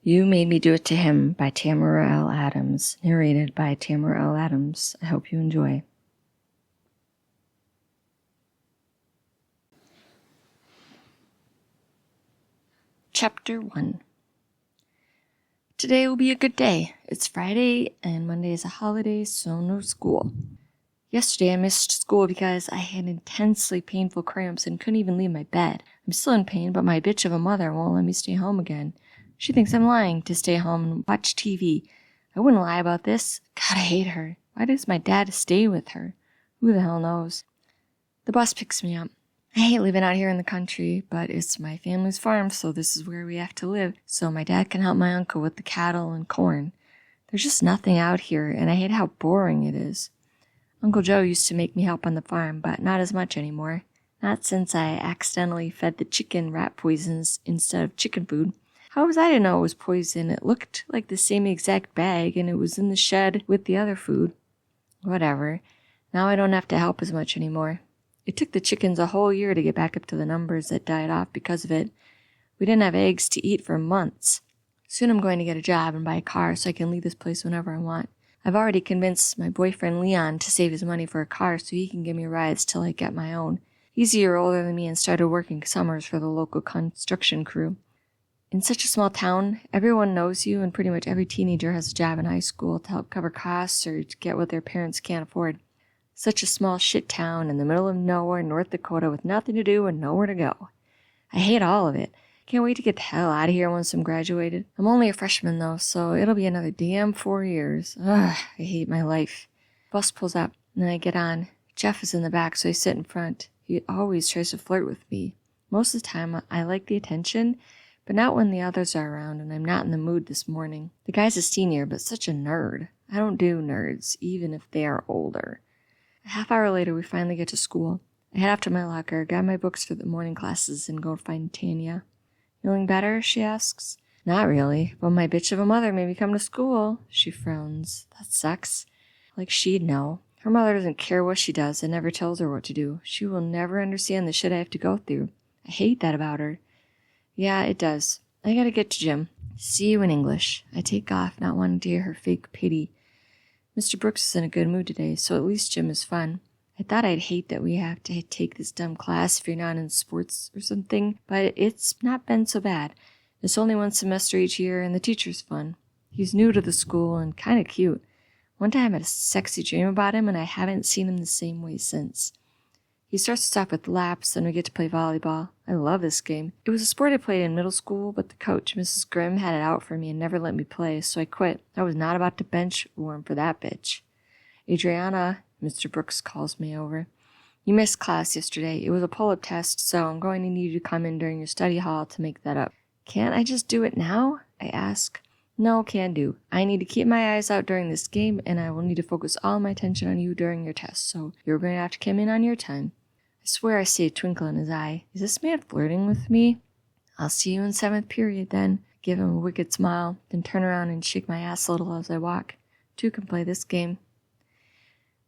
You Made Me Do It to Him by Tamara L. Adams, narrated by Tamara L. Adams. I hope you enjoy. Chapter 1. Today will be a good day. It's Friday, and Monday is a holiday, so no school. Yesterday I missed school because I had intensely painful cramps and couldn't even leave my bed. I'm still in pain, but my bitch of a mother won't let me stay home again. She thinks I'm lying to stay home and watch TV. I wouldn't lie about this. God, I hate her. Why does my dad stay with her? Who the hell knows? The bus picks me up. I hate living out here in the country, but it's my family's farm, so this is where we have to live, so my dad can help my uncle with the cattle and corn. There's just nothing out here, and I hate how boring it is. Uncle Joe used to make me help on the farm, but not as much anymore. Not since I accidentally fed the chicken rat poisons instead of chicken food. How was I to know it was poison? It looked like the same exact bag, and it was in the shed with the other food. Whatever. Now I don't have to help as much anymore. It took the chickens a whole year to get back up to the numbers that died off because of it. We didn't have eggs to eat for months. Soon I'm going to get a job and buy a car so I can leave this place whenever I want. I've already convinced my boyfriend Leon to save his money for a car so he can give me rides till I get my own. He's a year older than me and started working summers for the local construction crew. In such a small town, everyone knows you, and pretty much every teenager has a job in high school to help cover costs or to get what their parents can't afford. Such a small shit town in the middle of nowhere, North Dakota, with nothing to do and nowhere to go. I hate all of it. Can't wait to get the hell out of here once I'm graduated. I'm only a freshman though, so it'll be another damn 4 years. Ugh, I hate my life. Bus pulls up, and then I get on. Jeff is in the back, so I sit in front. He always tries to flirt with me. Most of the time, I like the attention, but not when the others are around, and I'm not in the mood this morning. The guy's a senior, but such a nerd. I don't do nerds, even if they are older. A half hour later, we finally get to school. I head off to my locker, grab my books for the morning classes, and go find Tanya. Feeling better? She asks. Not really, but my bitch of a mother made me come to school. She frowns. That sucks. Like she'd know. Her mother doesn't care what she does and never tells her what to do. She will never understand the shit I have to go through. I hate that about her. Yeah, it does. I gotta get to gym. See you in English. I take off, not wanting to hear her fake pity. Mr. Brooks is in a good mood today, so at least gym is fun. I thought I'd hate that we have to take this dumb class if you're not in sports or something, but it's not been so bad. It's only one semester each year, and the teacher's fun. He's new to the school and kind of cute. One time I had a sexy dream about him, and I haven't seen him the same way since. He starts us off with laps, and we get to play volleyball. I love this game. It was a sport I played in middle school, but the coach, Mrs. Grimm, had it out for me and never let me play, so I quit. I was not about to bench warm for that bitch. Adrianna, Mr. Brooks calls me over. You missed class yesterday. It was a pull-up test, so I'm going to need you to come in during your study hall to make that up. Can't I just do it now? I ask. No, can do. I need to keep my eyes out during this game, and I will need to focus all my attention on you during your test, so you're going to have to come in on your time. I swear I see a twinkle in his eye. Is this man flirting with me? I'll see you in 7th period then. Give him a wicked smile, then turn around and shake my ass a little as I walk. Two can play this game.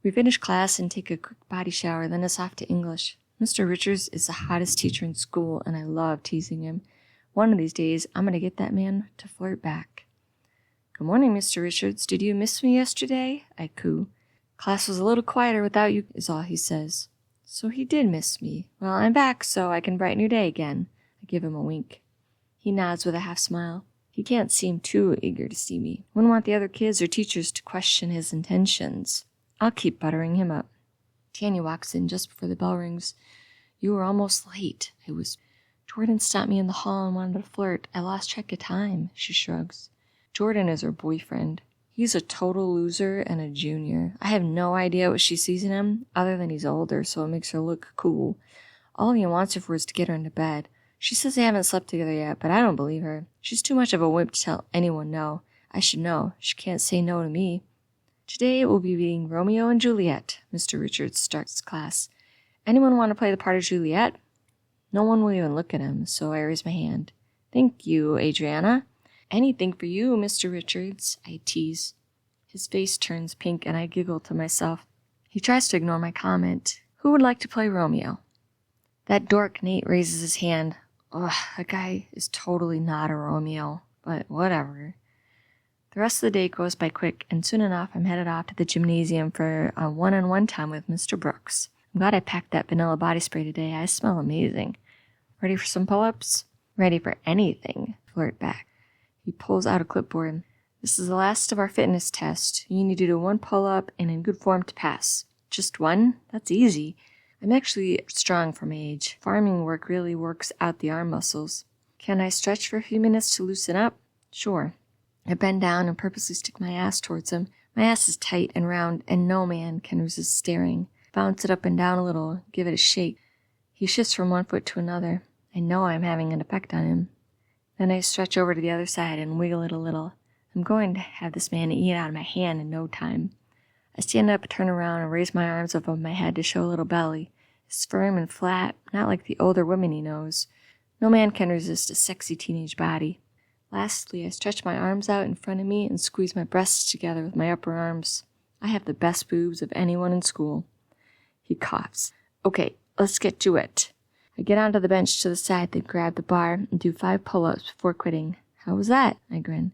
We finish class and take a quick body shower, then it's off to English. Mr. Richards is the hottest teacher in school, and I love teasing him. One of these days, I'm going to get that man to flirt back. Good morning, Mr. Richards. Did you miss me yesterday? I coo. Class was a little quieter without you, is all he says. So he did miss me. Well, I'm back, so I can brighten your day again. I give him a wink. He nods with a half smile. He can't seem too eager to see me. Wouldn't want the other kids or teachers to question his intentions. I'll keep buttering him up. Tanya walks in just before the bell rings. You were almost late. Jordan stopped me in the hall and wanted to flirt. I lost track of time, she shrugs. Jordan is her boyfriend. He's a total loser and a junior. I have no idea what she sees in him, other than he's older, so it makes her look cool. All he wants her for is to get her into bed. She says they haven't slept together yet, but I don't believe her. She's too much of a wimp to tell anyone no. I should know. She can't say no to me. Today it will be being Romeo and Juliet. Mr. Richards starts class. Anyone want to play the part of Juliet? No one will even look at him, so I raise my hand. Thank you, Adrianna. Anything for you, Mr. Richards, I tease. His face turns pink and I giggle to myself. He tries to ignore my comment. Who would like to play Romeo? That dork Nate raises his hand. Ugh, that guy is totally not a Romeo. but whatever. The rest of the day goes by quick, and soon enough I'm headed off to the gymnasium for a one-on-one time with Mr. Brooks. I'm glad I packed that vanilla body spray today. I smell amazing. Ready for some pull-ups? Ready for anything, I flirt back. He pulls out a clipboard. This is the last of our fitness test. You need to do 1 pull-up and in good form to pass. Just 1? That's easy. I'm actually strong for my age. Farming work really works out the arm muscles. Can I stretch for a few minutes to loosen up? Sure. I bend down and purposely stick my ass towards him. My ass is tight and round, and no man can resist staring. Bounce it up and down a little, give it a shake. He shifts from one foot to another. I know I'm having an effect on him. Then I stretch over to the other side and wiggle it a little. I'm going to have this man eat out of my hand in no time. I stand up, turn around, and raise my arms above my head to show a little belly. It's firm and flat, not like the older women he knows. No man can resist a sexy teenage body. Lastly, I stretch my arms out in front of me and squeeze my breasts together with my upper arms. I have the best boobs of anyone in school. He coughs. Okay, let's get to it. I get onto the bench to the side, then grab the bar and do 5 pull-ups before quitting. How was that? I grin.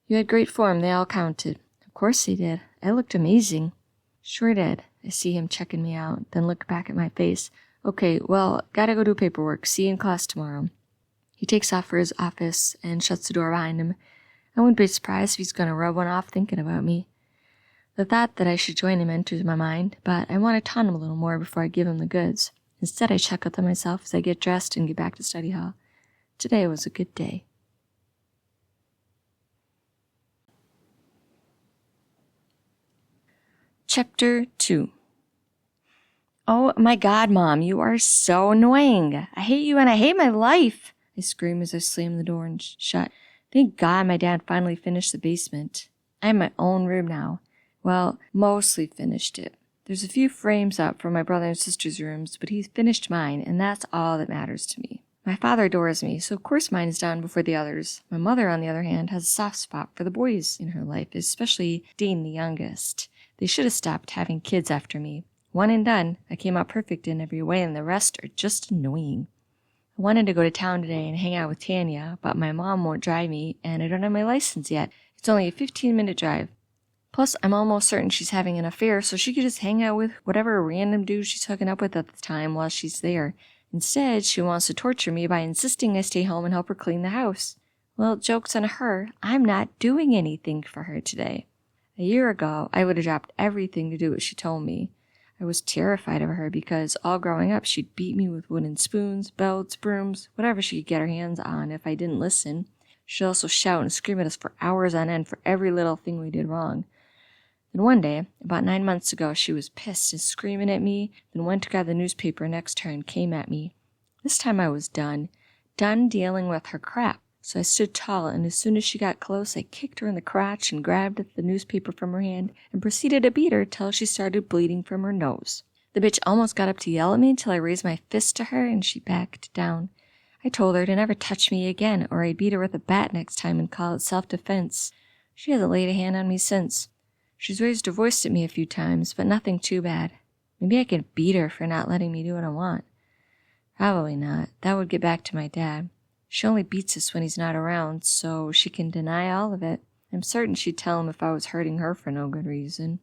You had great form. They all counted. Of course they did. I looked amazing. Sure did. I see him checking me out, then look back at my face. Okay, well, gotta go do paperwork. See you in class tomorrow. He takes off for his office and shuts the door behind him. I wouldn't be surprised if he's going to rub one off thinking about me. The thought that I should join him enters my mind, but I want to taunt him a little more before I give him the goods. Instead, I chuckle to myself as I get dressed and get back to study hall. Today was a good day. Chapter 2. Oh my God, Mom, you are so annoying. I hate you and I hate my life. I scream as I slam the door and shut. Thank God my dad finally finished the basement. I have my own room now. Well, mostly finished it. There's a few frames up for my brother and sister's rooms, but he's finished mine, and that's all that matters to me. My father adores me, so of course mine is done before the others. My mother, on the other hand, has a soft spot for the boys in her life, especially Dean, the youngest. They should have stopped having kids after me. One and done. I came out perfect in every way, and the rest are just annoying. I wanted to go to town today and hang out with Tanya, but my mom won't drive me, and I don't have my license yet. It's only a 15-minute drive. Plus, I'm almost certain she's having an affair, so she could just hang out with whatever random dude she's hooking up with at the time while she's there. Instead, she wants to torture me by insisting I stay home and help her clean the house. Well, joke's on her. I'm not doing anything for her today. A year ago, I would have dropped everything to do what she told me. I was terrified of her because all growing up she'd beat me with wooden spoons, belts, brooms, whatever she could get her hands on if I didn't listen. She'd also shout and scream at us for hours on end for every little thing we did wrong. Then one day, about 9 months ago, she was pissed and screaming at me, then went to grab the newspaper next to her and came at me. This time I was done dealing with her crap. So I stood tall, and as soon as she got close, I kicked her in the crotch and grabbed the newspaper from her hand and proceeded to beat her till she started bleeding from her nose. The bitch almost got up to yell at me till I raised my fist to her and she backed down. I told her to never touch me again, or I'd beat her with a bat next time and call it self-defense. She hasn't laid a hand on me since. She's raised her voice at me a few times, but nothing too bad. Maybe I could beat her for not letting me do what I want. Probably not. That would get back to my dad. She only beats us when he's not around, so she can deny all of it. I'm certain she'd tell him if I was hurting her for no good reason.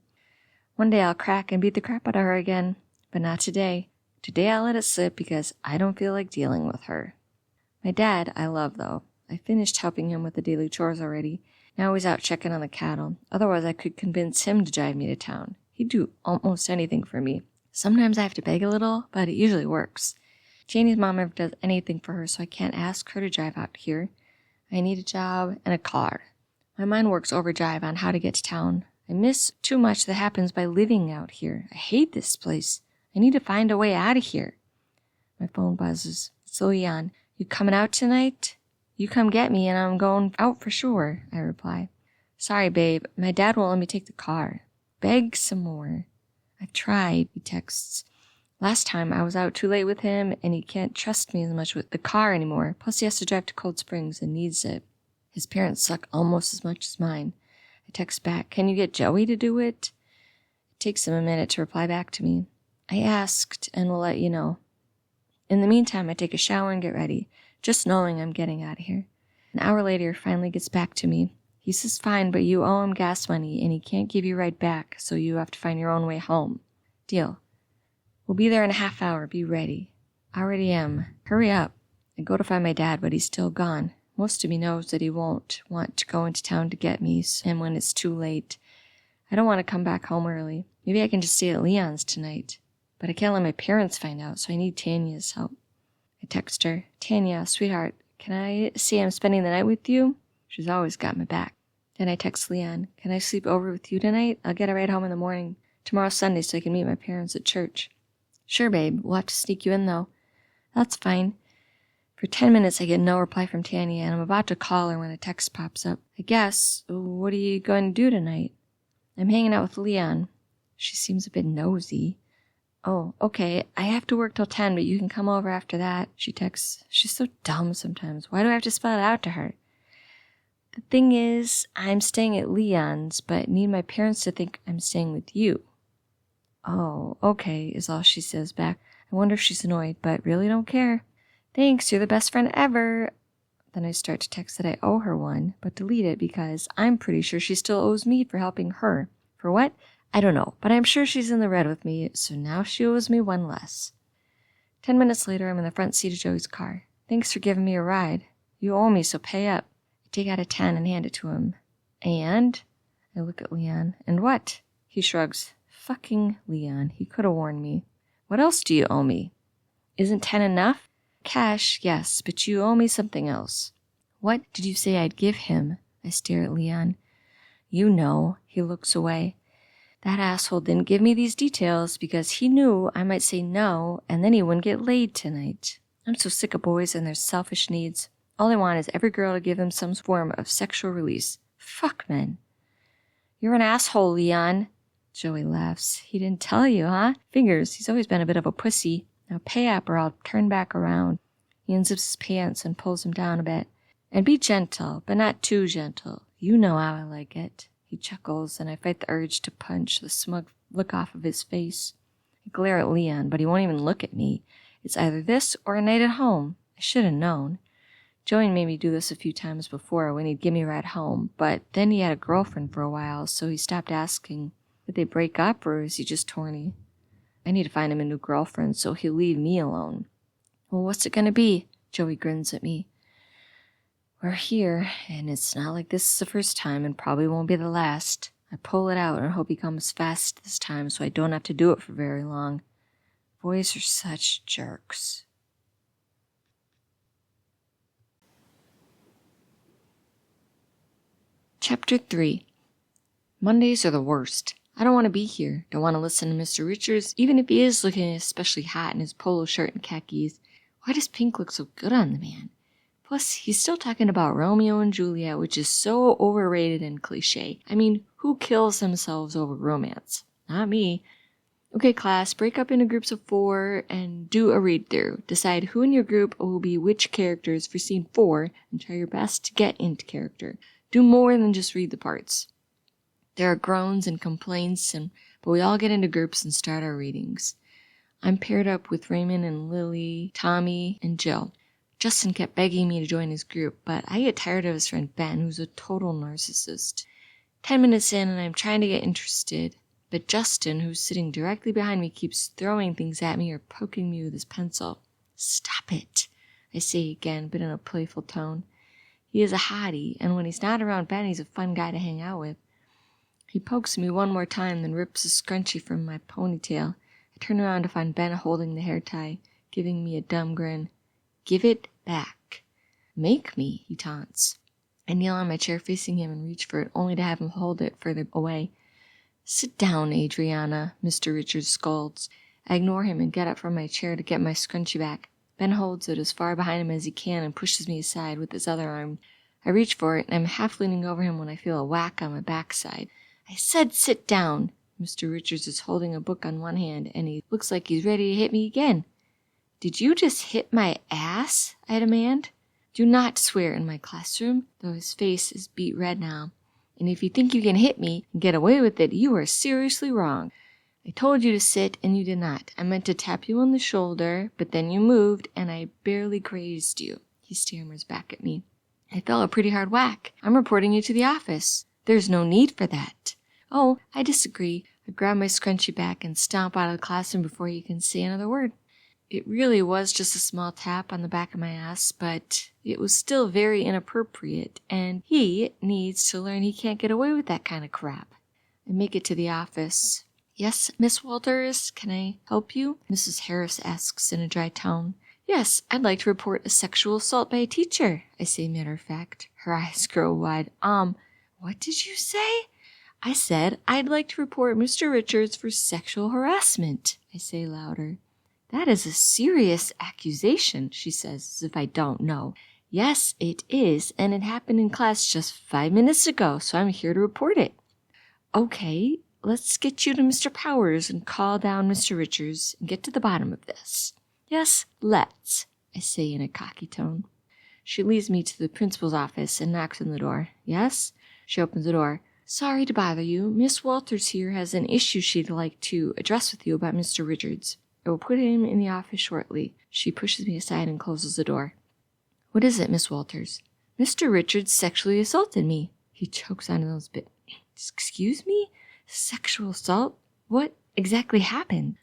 One day I'll crack and beat the crap out of her again, but not today. Today I'll let it slip because I don't feel like dealing with her. My dad I love, though. I finished helping him with the daily chores already. Now he's out checking on the cattle. Otherwise I could convince him to drive me to town. He'd do almost anything for me. Sometimes I have to beg a little, but it usually works. Janie's mom never does anything for her, so I can't ask her to drive out here. I need a job and a car. My mind works overdrive on how to get to town. I miss too much that happens by living out here. I hate this place. I need to find a way out of here. My phone buzzes. It's Leon. You coming out tonight? You come get me and I'm going out for sure, I reply. Sorry, babe. My dad won't let me take the car. Beg some more. I've tried, he texts. Last time I was out too late with him, and he can't trust me as much with the car anymore. Plus he has to drive to Cold Springs and needs it. His parents suck almost as much as mine. I text back, can you get Joey to do it? It takes him a minute to reply back to me. I asked, and will let you know. In the meantime, I take a shower and get ready, just knowing I'm getting out of here. An hour later, he finally gets back to me. He says fine, but you owe him gas money, and he can't give you right back, so you have to find your own way home. Deal. We'll be there in a half hour. Be ready. I already am. Hurry up. I go to find my dad, but he's still gone. Most of me knows that he won't want to go into town to get me, and when it's too late. I don't want to come back home early. Maybe I can just stay at Leon's tonight. But I can't let my parents find out, so I need Tanya's help. I text her, Tanya, sweetheart, can I say I'm spending the night with you? She's always got my back. Then I text Leon, can I sleep over with you tonight? I'll get a ride home in the morning. Tomorrow's Sunday, so I can meet my parents at church. Sure, babe. We'll have to sneak you in, though. That's fine. For 10 minutes, I get no reply from Tanya, and I'm about to call her when a text pops up. I guess, what are you going to do tonight? I'm hanging out with Leon. She seems a bit nosy. Oh, okay, I have to work till 10, but you can come over after that, she texts. She's so dumb sometimes. Why do I have to spell it out to her? The thing is, I'm staying at Leon's, but need my parents to think I'm staying with you. Oh, okay, is all she says back. I wonder if she's annoyed, but really don't care. Thanks, you're the best friend ever. Then I start to text that I owe her one, but delete it because I'm pretty sure she still owes me for helping her. For what? I don't know, but I'm sure she's in the red with me, so now she owes me one less. 10 minutes later, I'm in the front seat of Joey's car. Thanks for giving me a ride. You owe me, so pay up. I take out a 10 and hand it to him. And? I look at Leon. And what? He shrugs. Fucking Leon. He could have warned me. What else do you owe me? Isn't 10 enough? Cash, yes, but you owe me something else. What did you say I'd give him? I stare at Leon. You know. He looks away. That asshole didn't give me these details because he knew I might say no and then he wouldn't get laid tonight. I'm so sick of boys and their selfish needs. All they want is every girl to give them some form of sexual release. Fuck men. You're an asshole, Leon. Joey laughs. He didn't tell you, huh? Figures. He's always been a bit of a pussy. Now pay up or I'll turn back around. He unzips his pants and pulls them down a bit. And be gentle, but not too gentle. You know how I like it. He chuckles, and I fight the urge to punch the smug look off of his face. I glare at Leon, but he won't even look at me. It's either this or a night at home. I should have known. Joey made me do this a few times before when he'd give me a ride home, but then he had a girlfriend for a while, so he stopped asking. Did they break up, or is he just horny? I need to find him a new girlfriend, so he'll leave me alone. Well, what's it going to be? Joey grins at me. We're here, and it's not like this is the first time and probably won't be the last. I pull it out and hope he comes fast this time so I don't have to do it for very long. Boys are such jerks. Chapter 3. Mondays are the worst. I don't want to be here. Don't want to listen to Mr. Richards, even if he is looking especially hot in his polo shirt and khakis. Why does pink look so good on the man? Plus, he's still talking about Romeo and Juliet, which is so overrated and cliche. I mean, who kills themselves over romance? Not me. Okay, class, break up into groups of 4 and do a read-through. Decide who in your group will be which characters for scene 4 and try your best to get into character. Do more than just read the parts. There are groans and complaints, but we all get into groups and start our readings. I'm paired up with Raymond and Lily, Tommy, and Jill. Justin kept begging me to join his group, but I get tired of his friend Ben, who's a total narcissist. 10 minutes in, and I'm trying to get interested, but Justin, who's sitting directly behind me, keeps throwing things at me or poking me with his pencil. Stop it, I say again, but in a playful tone. He is a hottie, and when he's not around Ben, he's a fun guy to hang out with. He pokes me one more time, then rips a scrunchie from my ponytail. I turn around to find Ben holding the hair tie, giving me a dumb grin. Give it back. Make me, he taunts. I kneel on my chair facing him and reach for it, only to have him hold it further away. Sit down, Adrianna, Mr. Richards scolds. I ignore him and get up from my chair to get my scrunchie back. Ben holds it as far behind him as he can and pushes me aside with his other arm. I reach for it, and I'm half leaning over him when I feel a whack on my backside. I said sit down. Mr. Richards is holding a book on one hand, and he looks like he's ready to hit me again. Did you just hit my ass? I demand. Do not swear in my classroom, though his face is beet red now. And if you think you can hit me and get away with it, you are seriously wrong. I told you to sit, and you did not. I meant to tap you on the shoulder, but then you moved, and I barely grazed you. He stammers back at me. I felt a pretty hard whack. I'm reporting you to the office. There's no need for that. Oh, I disagree. I grab my scrunchy back and stomp out of the classroom before he can say another word. It really was just a small tap on the back of my ass, but it was still very inappropriate, and he needs to learn he can't get away with that kind of crap. I make it to the office. Yes, Miss Walters, can I help you? Mrs. Harris asks in a dry tone. Yes, I'd like to report a sexual assault by a teacher, I say matter of fact. Her eyes grow wide. What did you say? I said I'd like to report Mr. Richards for sexual harassment, I say louder. That is a serious accusation, she says, as if I don't know. Yes, it is, and it happened in class just 5 minutes ago, so I'm here to report it. Okay, let's get you to Mr. Powers and call down Mr. Richards and get to the bottom of this. Yes, let's, I say in a cocky tone. She leads me to the principal's office and knocks on the door. Yes? She opens the door. Sorry to bother you. Miss Walters here has an issue she'd like to address with you about Mr. Richards. I will put him in the office shortly. She pushes me aside and closes the door. What is it, Miss Walters? Mr. Richards sexually assaulted me. He chokes on those bits. Excuse me? Sexual assault? What exactly happened?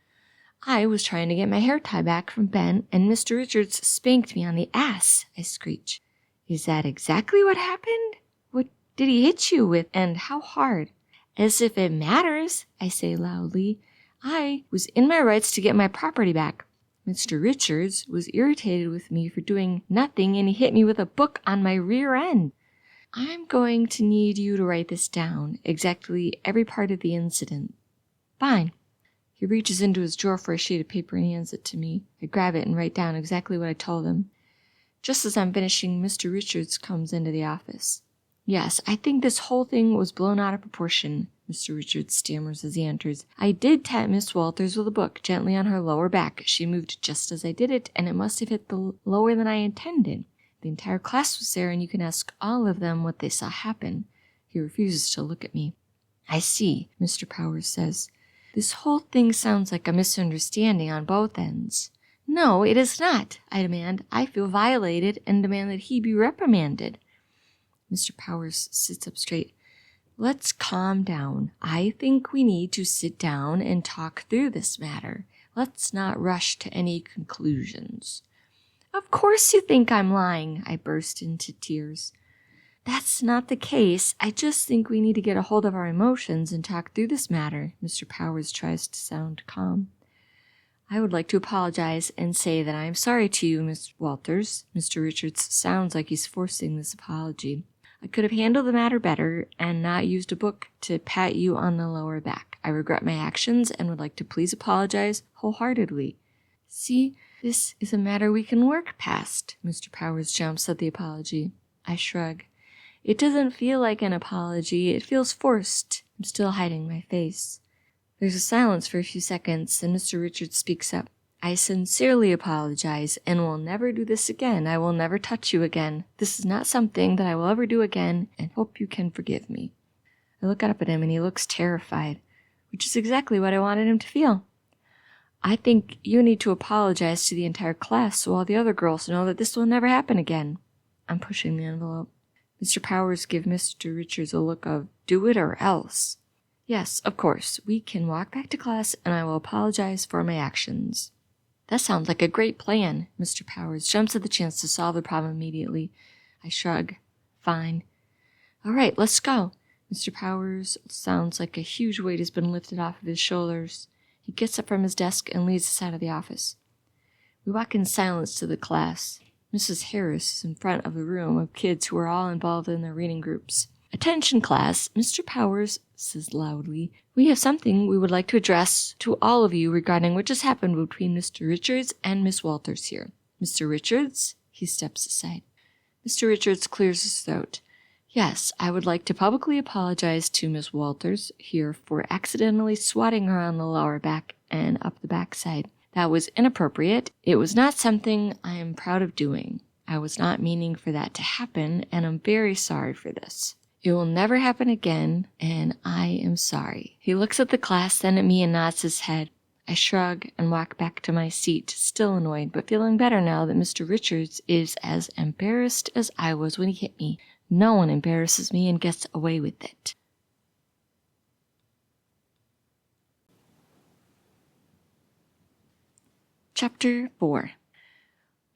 I was trying to get my hair tied back from Ben, and Mr. Richards spanked me on the ass, I screech. Is that exactly what happened? What did he hit you with, and how hard? As if it matters, I say loudly. I was in my rights to get my property back. Mr. Richards was irritated with me for doing nothing, and he hit me with a book on my rear end. I'm going to need you to write this down, exactly every part of the incident. Fine. He reaches into his drawer for a sheet of paper and hands it to me. I grab it and write down exactly what I told him. Just as I'm finishing, Mr. Richards comes into the office. Yes, I think this whole thing was blown out of proportion, Mr. Richards stammers as he enters. I did tap Miss Walters with a book gently on her lower back. She moved just as I did it, and it must have hit the lower than I intended. The entire class was there, and you can ask all of them what they saw happen. He refuses to look at me. I see, Mr. Powers says. This whole thing sounds like a misunderstanding on both ends. No, it is not, I demand. I feel violated and demand that he be reprimanded. Mr. Powers sits up straight. Let's calm down. I think we need to sit down and talk through this matter. Let's not rush to any conclusions. Of course you think I'm lying, I burst into tears. That's not the case. I just think we need to get a hold of our emotions and talk through this matter. Mr. Powers tries to sound calm. I would like to apologize and say that I am sorry to you, Miss Walters. Mr. Richards sounds like he's forcing this apology. I could have handled the matter better and not used a book to pat you on the lower back. I regret my actions and would like to please apologize wholeheartedly. See, this is a matter we can work past. Mr. Powers jumps at the apology. I shrug. It doesn't feel like an apology. It feels forced. I'm still hiding my face. There's a silence for a few seconds, and Mr. Richards speaks up. I sincerely apologize and will never do this again. I will never touch you again. This is not something that I will ever do again, and hope you can forgive me. I look up at him, and he looks terrified, which is exactly what I wanted him to feel. I think you need to apologize to the entire class so all the other girls know that this will never happen again. I'm pushing the envelope. Mr. Powers gives Mr. Richards a look of, do it or else. Yes, of course. We can walk back to class, and I will apologize for my actions. That sounds like a great plan. Mr. Powers jumps at the chance to solve the problem immediately. I shrug. Fine. All right, let's go. Mr. Powers sounds like a huge weight has been lifted off of his shoulders. He gets up from his desk and leaves us out of the office. We walk in silence to the class. Mrs. Harris is in front of the room of kids who are all involved in their reading groups. Attention, class, Mr. Powers says loudly. We have something we would like to address to all of you regarding what just happened between Mr. Richards and Miss Walters here. Mr. Richards? He steps aside. Mr. Richards clears his throat. Yes, I would like to publicly apologize to Miss Walters here for accidentally swatting her on the lower back and up the backside. That was inappropriate. It was not something I am proud of doing. I was not meaning for that to happen, and I'm very sorry for this. It will never happen again, and I am sorry. He looks at the class, then at me, and nods his head. I shrug and walk back to my seat, still annoyed, but feeling better now that Mr. Richards is as embarrassed as I was when he hit me. No one embarrasses me and gets away with it. Chapter 4.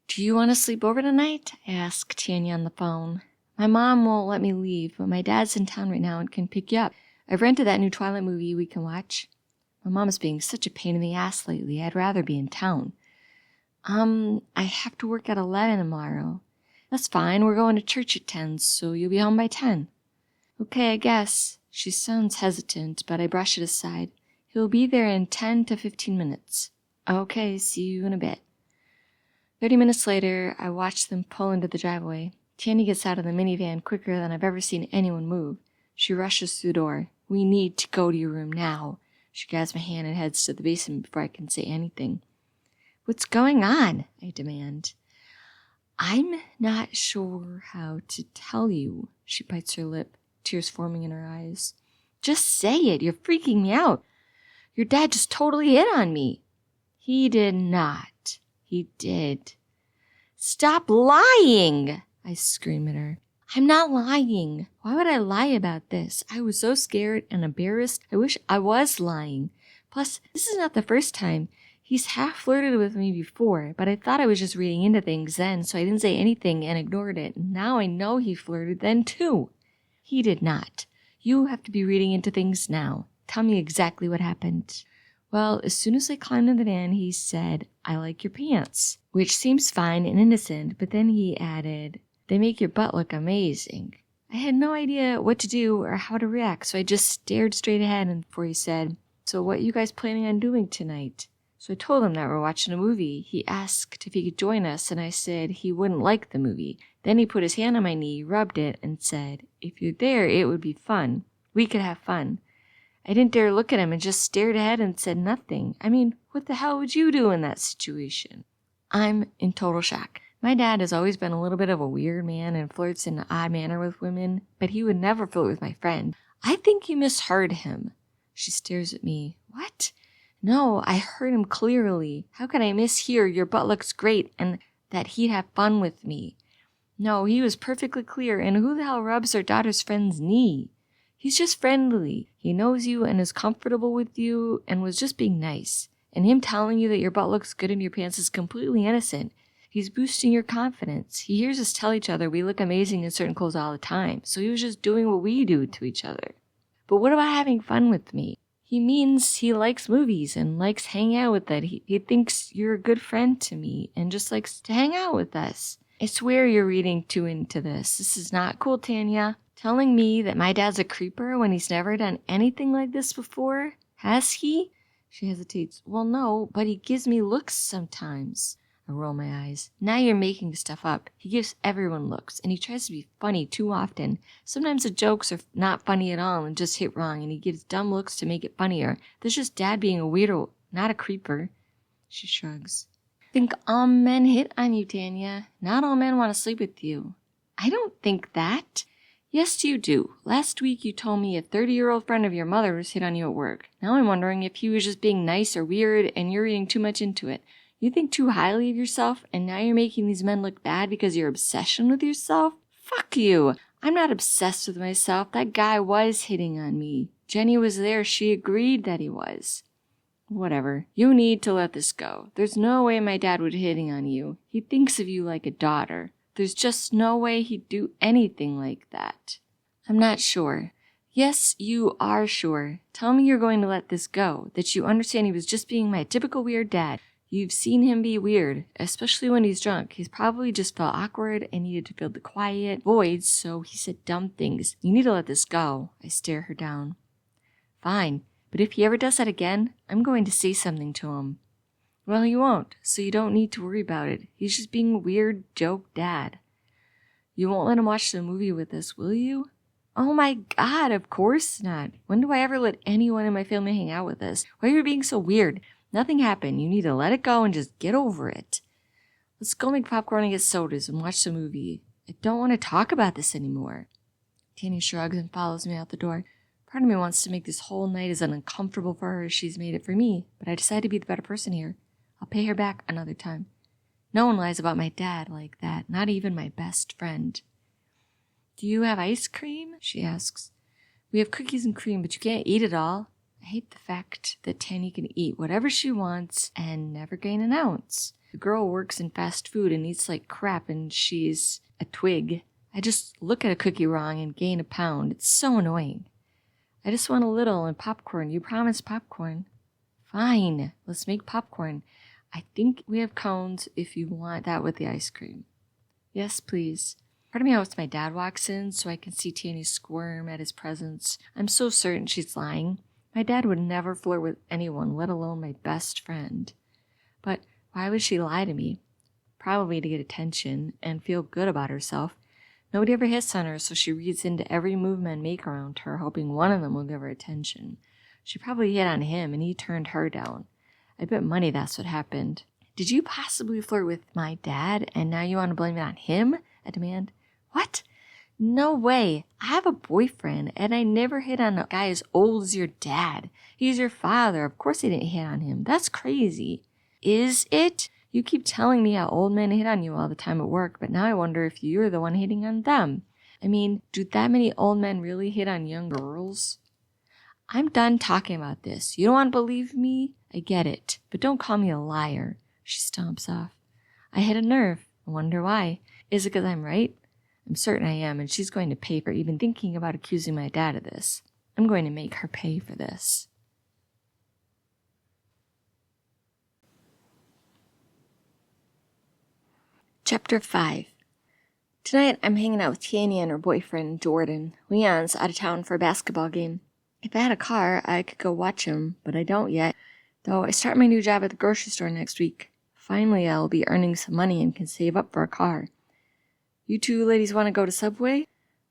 Do you want to sleep over tonight? I asked Tanya on the phone. My mom won't let me leave, but my dad's in town right now and can pick you up. I've rented that new Twilight movie we can watch. My mom's being such a pain in the ass lately. I'd rather be in town. I have to work at 11 tomorrow. That's fine. We're going to church at 10, so you'll be home by 10. Okay, I guess. She sounds hesitant, but I brush it aside. He'll be there in 10 to 15 minutes. Okay, see you in a bit. 30 minutes later, I watch them pull into the driveway. Tanya gets out of the minivan quicker than I've ever seen anyone move. She rushes through the door. We need to go to your room now. She grabs my hand and heads to the basement before I can say anything. What's going on? I demand. I'm not sure how to tell you. She bites her lip, tears forming in her eyes. Just say it. You're freaking me out. Your dad just totally hit on me. He did not. He did. Stop lying, I scream at her. I'm not lying. Why would I lie about this? I was so scared and embarrassed. I wish I was lying. Plus, this is not the first time. He's half flirted with me before, but I thought I was just reading into things then, so I didn't say anything and ignored it. Now I know he flirted then too. He did not. You have to be reading into things now. Tell me exactly what happened. Well, as soon as I climbed in the van, he said, I like your pants, which seems fine and innocent, but then he added, they make your butt look amazing. I had no idea what to do or how to react, so I just stared straight ahead and before he said, so what you guys planning on doing tonight? So I told him that we're watching a movie. He asked if he could join us, and I said he wouldn't like the movie. Then he put his hand on my knee, rubbed it, and said, if you're there, it would be fun. We could have fun. I didn't dare look at him and just stared ahead and said nothing. I mean, what the hell would you do in that situation? I'm in total shock. My dad has always been a little bit of a weird man and flirts in an odd manner with women, but he would never flirt with my friend. I think you misheard him. She stares at me. What? No, I heard him clearly. How could I mishear your butt looks great and that he'd have fun with me? No, he was perfectly clear, and who the hell rubs their daughter's friend's knee? He's just friendly. He knows you and is comfortable with you and was just being nice. And him telling you that your butt looks good in your pants is completely innocent. He's boosting your confidence. He hears us tell each other we look amazing in certain clothes all the time, so he was just doing what we do to each other. But what about having fun with me? He means he likes movies and likes hanging out with it. He thinks you're a good friend to me and just likes to hang out with us. I swear you're reading too into this. This is not cool, Tanya. Telling me that my dad's a creeper when he's never done anything like this before? Has he? She hesitates. Well, no, but he gives me looks sometimes. I roll my eyes. Now you're making stuff up. He gives everyone looks, and he tries to be funny too often. Sometimes the jokes are not funny at all and just hit wrong, and he gives dumb looks to make it funnier. That's just Dad being a weirdo, not a creeper. She shrugs. I think all men hit on you, Tanya. Not all men want to sleep with you. I don't think that. Yes, you do. Last week you told me a 30-year-old friend of your mother's hit on you at work. Now I'm wondering if he was just being nice or weird and you're reading too much into it. You think too highly of yourself, and now you're making these men look bad because of your obsession with yourself? Fuck you. I'm not obsessed with myself. That guy was hitting on me. Jenny was there. She agreed that he was. Whatever. You need to let this go. There's no way my dad would be hitting on you. He thinks of you like a daughter. There's just no way he'd do anything like that. I'm not sure. Yes, you are sure. Tell me you're going to let this go, that you understand he was just being my typical weird dad. You've seen him be weird, especially when he's drunk. He's probably just felt awkward and needed to fill the quiet voids, so he said dumb things. You need to let this go. I stare her down. Fine, but if he ever does that again, I'm going to say something to him. Well, he won't, so you don't need to worry about it. He's just being a weird joke dad. You won't let him watch the movie with us, will you? Oh my God, of course not. When do I ever let anyone in my family hang out with us? Why are you being so weird? Nothing happened. You need to let it go and just get over it. Let's go make popcorn and get sodas and watch the movie. I don't want to talk about this anymore. Tanya shrugs and follows me out the door. Part of me wants to make this whole night as uncomfortable for her as she's made it for me, but I decide to be the better person here. I'll pay her back another time. No one lies about my dad like that, not even my best friend. Do you have ice cream? She asks. We have cookies and cream, but you can't eat it all. I hate the fact that Tanya can eat whatever she wants and never gain an ounce. The girl works in fast food and eats like crap, and she's a twig. I just look at a cookie wrong and gain a pound. It's so annoying. I just want a little and popcorn. You promised popcorn. Fine, let's make popcorn. I think we have cones if you want that with the ice cream. Yes, please. Part of me hopes my dad walks in so I can see Tanya squirm at his presence. I'm so certain she's lying. My dad would never flirt with anyone, let alone my best friend. But why would she lie to me? Probably to get attention and feel good about herself. Nobody ever hits on her, so she reads into every move men make around her, hoping one of them will give her attention. She probably hit on him, and he turned her down. I bet money that's what happened. Did you possibly flirt with my dad, and now you want to blame it on him? I demand. What? No way. I have a boyfriend, and I never hit on a guy as old as your dad. He's your father. Of course I didn't hit on him. That's crazy. Is it? You keep telling me how old men hit on you all the time at work, but now I wonder if you're the one hitting on them. I mean, do that many old men really hit on young girls? I'm done talking about this. You don't want to believe me? I get it, but don't call me a liar. She stomps off. I hit a nerve. I wonder why. Is it because I'm right? I'm certain I am, and she's going to pay for even thinking about accusing my dad of this. I'm going to make her pay for this. Chapter 5. Tonight I'm hanging out with Tanya and her boyfriend, Jordan. Leon's out of town for a basketball game. If I had a car, I could go watch him, but I don't yet, though I start my new job at the grocery store next week. Finally, I'll be earning some money and can save up for a car. You two ladies want to go to Subway?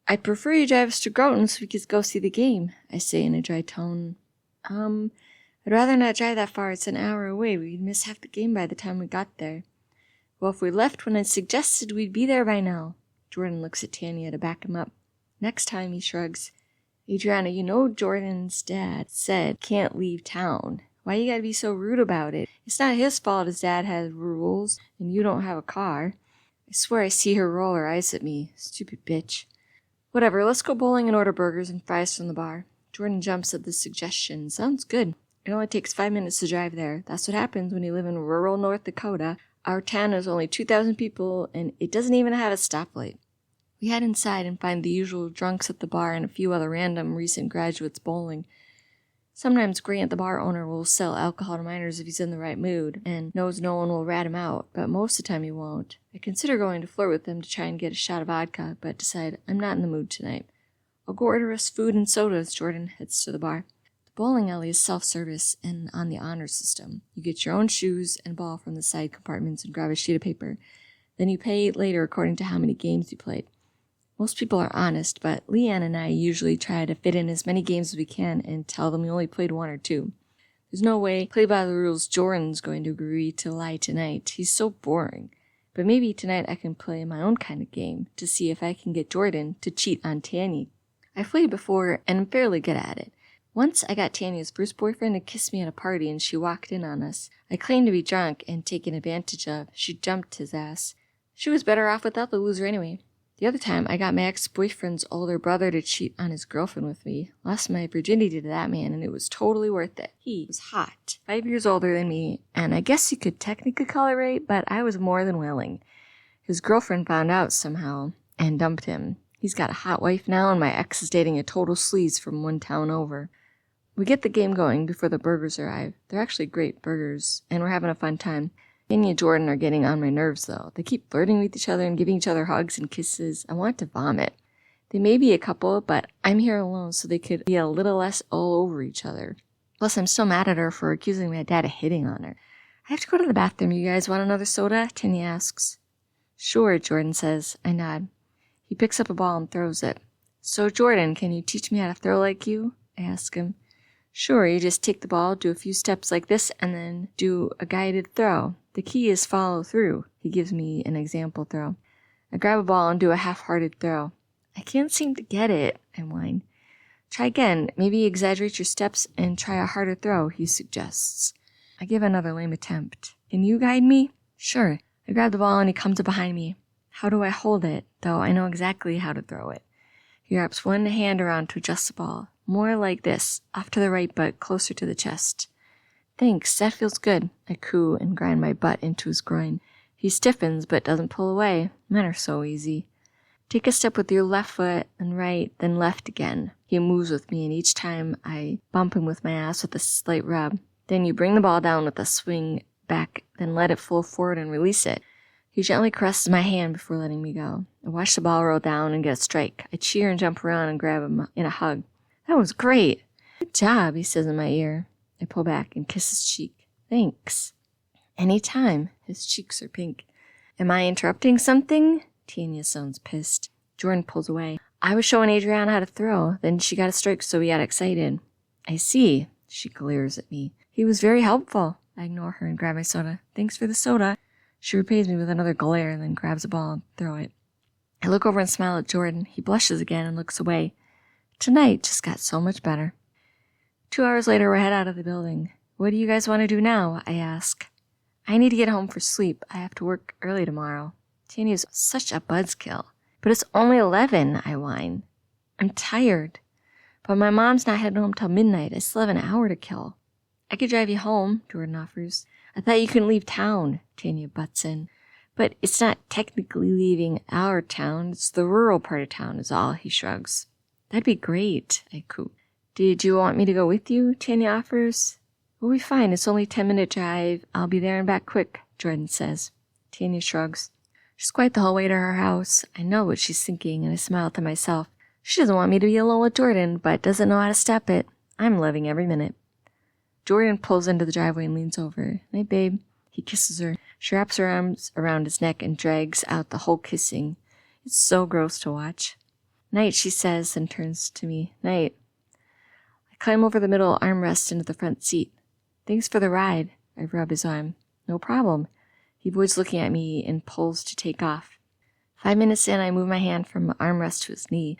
I'd prefer you drive us to Groton so we could go see the game, I say in a dry tone. I'd rather not drive that far. It's an hour away. We'd miss half the game by the time we got there. Well, if we left when I suggested, we'd be there by now. Jordan looks at Tanya to back him up. Next time, he shrugs. Adrianna, you know Jordan's dad said can't leave town. Why you gotta be so rude about it? It's not his fault his dad has rules and you don't have a car. I swear I see her roll her eyes at me. Stupid bitch. Whatever, let's go bowling and order burgers and fries from the bar. Jordan jumps at the suggestion. Sounds good. It only takes 5 minutes to drive there. That's what happens when you live in rural North Dakota. Our town is only 2,000 people and it doesn't even have a stoplight. We head inside and find the usual drunks at the bar and a few other random recent graduates bowling. Sometimes Grant, the bar owner, will sell alcohol to minors if he's in the right mood and knows no one will rat him out, but most of the time he won't. I consider going to flirt with them to try and get a shot of vodka, but decide I'm not in the mood tonight. I'll go order us food and sodas. Jordan heads to the bar. The bowling alley is self-service and on the honor system. You get your own shoes and ball from the side compartments and grab a sheet of paper. Then you pay later according to how many games you played. Most people are honest, but Leanne and I usually try to fit in as many games as we can and tell them we only played 1 or 2. There's no way, play by the rules, Jordan's going to agree to lie tonight. He's so boring. But maybe tonight I can play my own kind of game to see if I can get Jordan to cheat on Tanya. I've played before and I'm fairly good at it. Once I got Tanya's first boyfriend to kiss me at a party and she walked in on us. I claimed to be drunk and taken advantage of. She jumped his ass. She was better off without the loser anyway. The other time, I got my ex-boyfriend's older brother to cheat on his girlfriend with me. Lost my virginity to that man, and it was totally worth it. He was hot, 5 years older than me, and I guess you could technically call it rape, but I was more than willing. His girlfriend found out somehow and dumped him. He's got a hot wife now, and my ex is dating a total sleaze from one town over. We get the game going before the burgers arrive. They're actually great burgers, and we're having a fun time. Danny and Jordan are getting on my nerves, though. They keep flirting with each other and giving each other hugs and kisses. I want to vomit. They may be a couple, but I'm here alone, so they could be a little less all over each other. Plus, I'm still mad at her for accusing my dad of hitting on her. I have to go to the bathroom. You guys want another soda? Tanya asks. Sure, Jordan says. I nod. He picks up a ball and throws it. So, Jordan, can you teach me how to throw like you? I ask him. Sure, you just take the ball, do a few steps like this, and then do a guided throw. The key is follow through. He gives me an example throw. I grab a ball and do a half-hearted throw. I can't seem to get it, I whine. Try again. Maybe exaggerate your steps and try a harder throw, he suggests. I give another lame attempt. Can you guide me? Sure. I grab the ball and he comes up behind me. How do I hold it, though I know exactly how to throw it? He wraps one hand around to adjust the ball. More like this, off to the right but closer to the chest. Thanks, that feels good. I coo and grind my butt into his groin. He stiffens but doesn't pull away. Men are so easy. Take a step with your left foot, then right, then left again. He moves with me, and each time I bump him with my ass with a slight rub. Then you bring the ball down with a swing back, then let it flow forward and release it. He gently caresses my hand before letting me go. I watch the ball roll down and get a strike. I cheer and jump around and grab him in a hug. That was great. Good job, he says in my ear. I pull back and kiss his cheek. Thanks. Anytime. His cheeks are pink. Am I interrupting something? Tanya sounds pissed. Jordan pulls away. I was showing Adrianna how to throw. Then she got a strike, so we got excited. I see. She glares at me. He was very helpful. I ignore her and grab my soda. Thanks for the soda. She repays me with another glare and then grabs a ball and throw it. I look over and smile at Jordan. He blushes again and looks away. Tonight just got so much better. 2 hours later, we're head out of the building. What do you guys want to do now? I ask. I need to get home for sleep. I have to work early tomorrow. Tanya's such a buzzkill. But it's only 11, I whine. I'm tired. But my mom's not heading home till midnight. I still have an hour to kill. I could drive you home, Jordan offers. I thought you couldn't leave town, Tanya butts in. But it's not technically leaving our town. It's the rural part of town is all, he shrugs. That'd be great, I coo. Did you want me to go with you? Tanya offers. We'll be fine. It's only a 10-minute drive. I'll be there and back quick, Jordan says. Tanya shrugs. She's quite the whole way to her house. I know what she's thinking, and I smile to myself. She doesn't want me to be alone with Jordan, but doesn't know how to stop it. I'm loving every minute. Jordan pulls into the driveway and leans over. Night, babe. He kisses her. She wraps her arms around his neck and drags out the whole kissing. It's so gross to watch. Night, she says, and turns to me. Night. I climb over the middle armrest into the front seat. Thanks for the ride. I rub his arm. No problem. He avoids looking at me and pulls to take off. 5 minutes in, I move my hand from the armrest to his knee.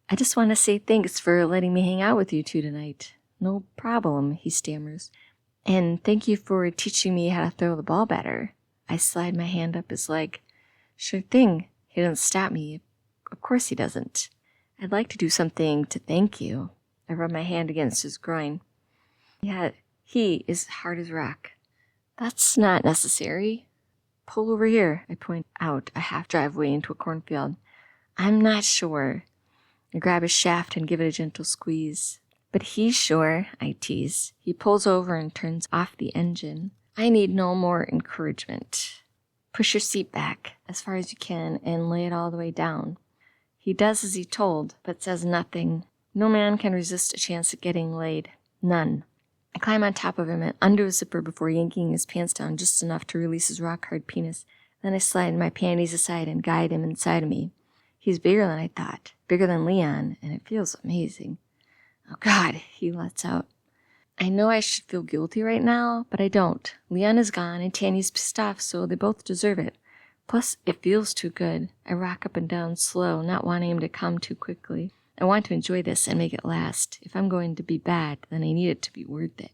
I just want to say thanks for letting me hang out with you two tonight. No problem, he stammers. And thank you for teaching me how to throw the ball better. I slide my hand up his leg. Sure thing. He doesn't stop me. Of course he doesn't. I'd like to do something to thank you. I rub my hand against his groin. Yeah, he is hard as rock. That's not necessary. Pull over here. I point out a half driveway into a cornfield. I'm not sure. I grab his shaft and give it a gentle squeeze. But he's sure, I tease. He pulls over and turns off the engine. I need no more encouragement. Push your seat back as far as you can and lay it all the way down. He does as he's told, but says nothing. No man can resist a chance at getting laid. None. I climb on top of him and undo his zipper before yanking his pants down just enough to release his rock-hard penis. Then I slide my panties aside and guide him inside of me. He's bigger than I thought, bigger than Leon, and it feels amazing. Oh God, he lets out. I know I should feel guilty right now, but I don't. Leon is gone and Tanya's pissed off, so they both deserve it. Plus, it feels too good. I rock up and down slow, not wanting him to come too quickly. I want to enjoy this and make it last. If I'm going to be bad, then I need it to be worth it.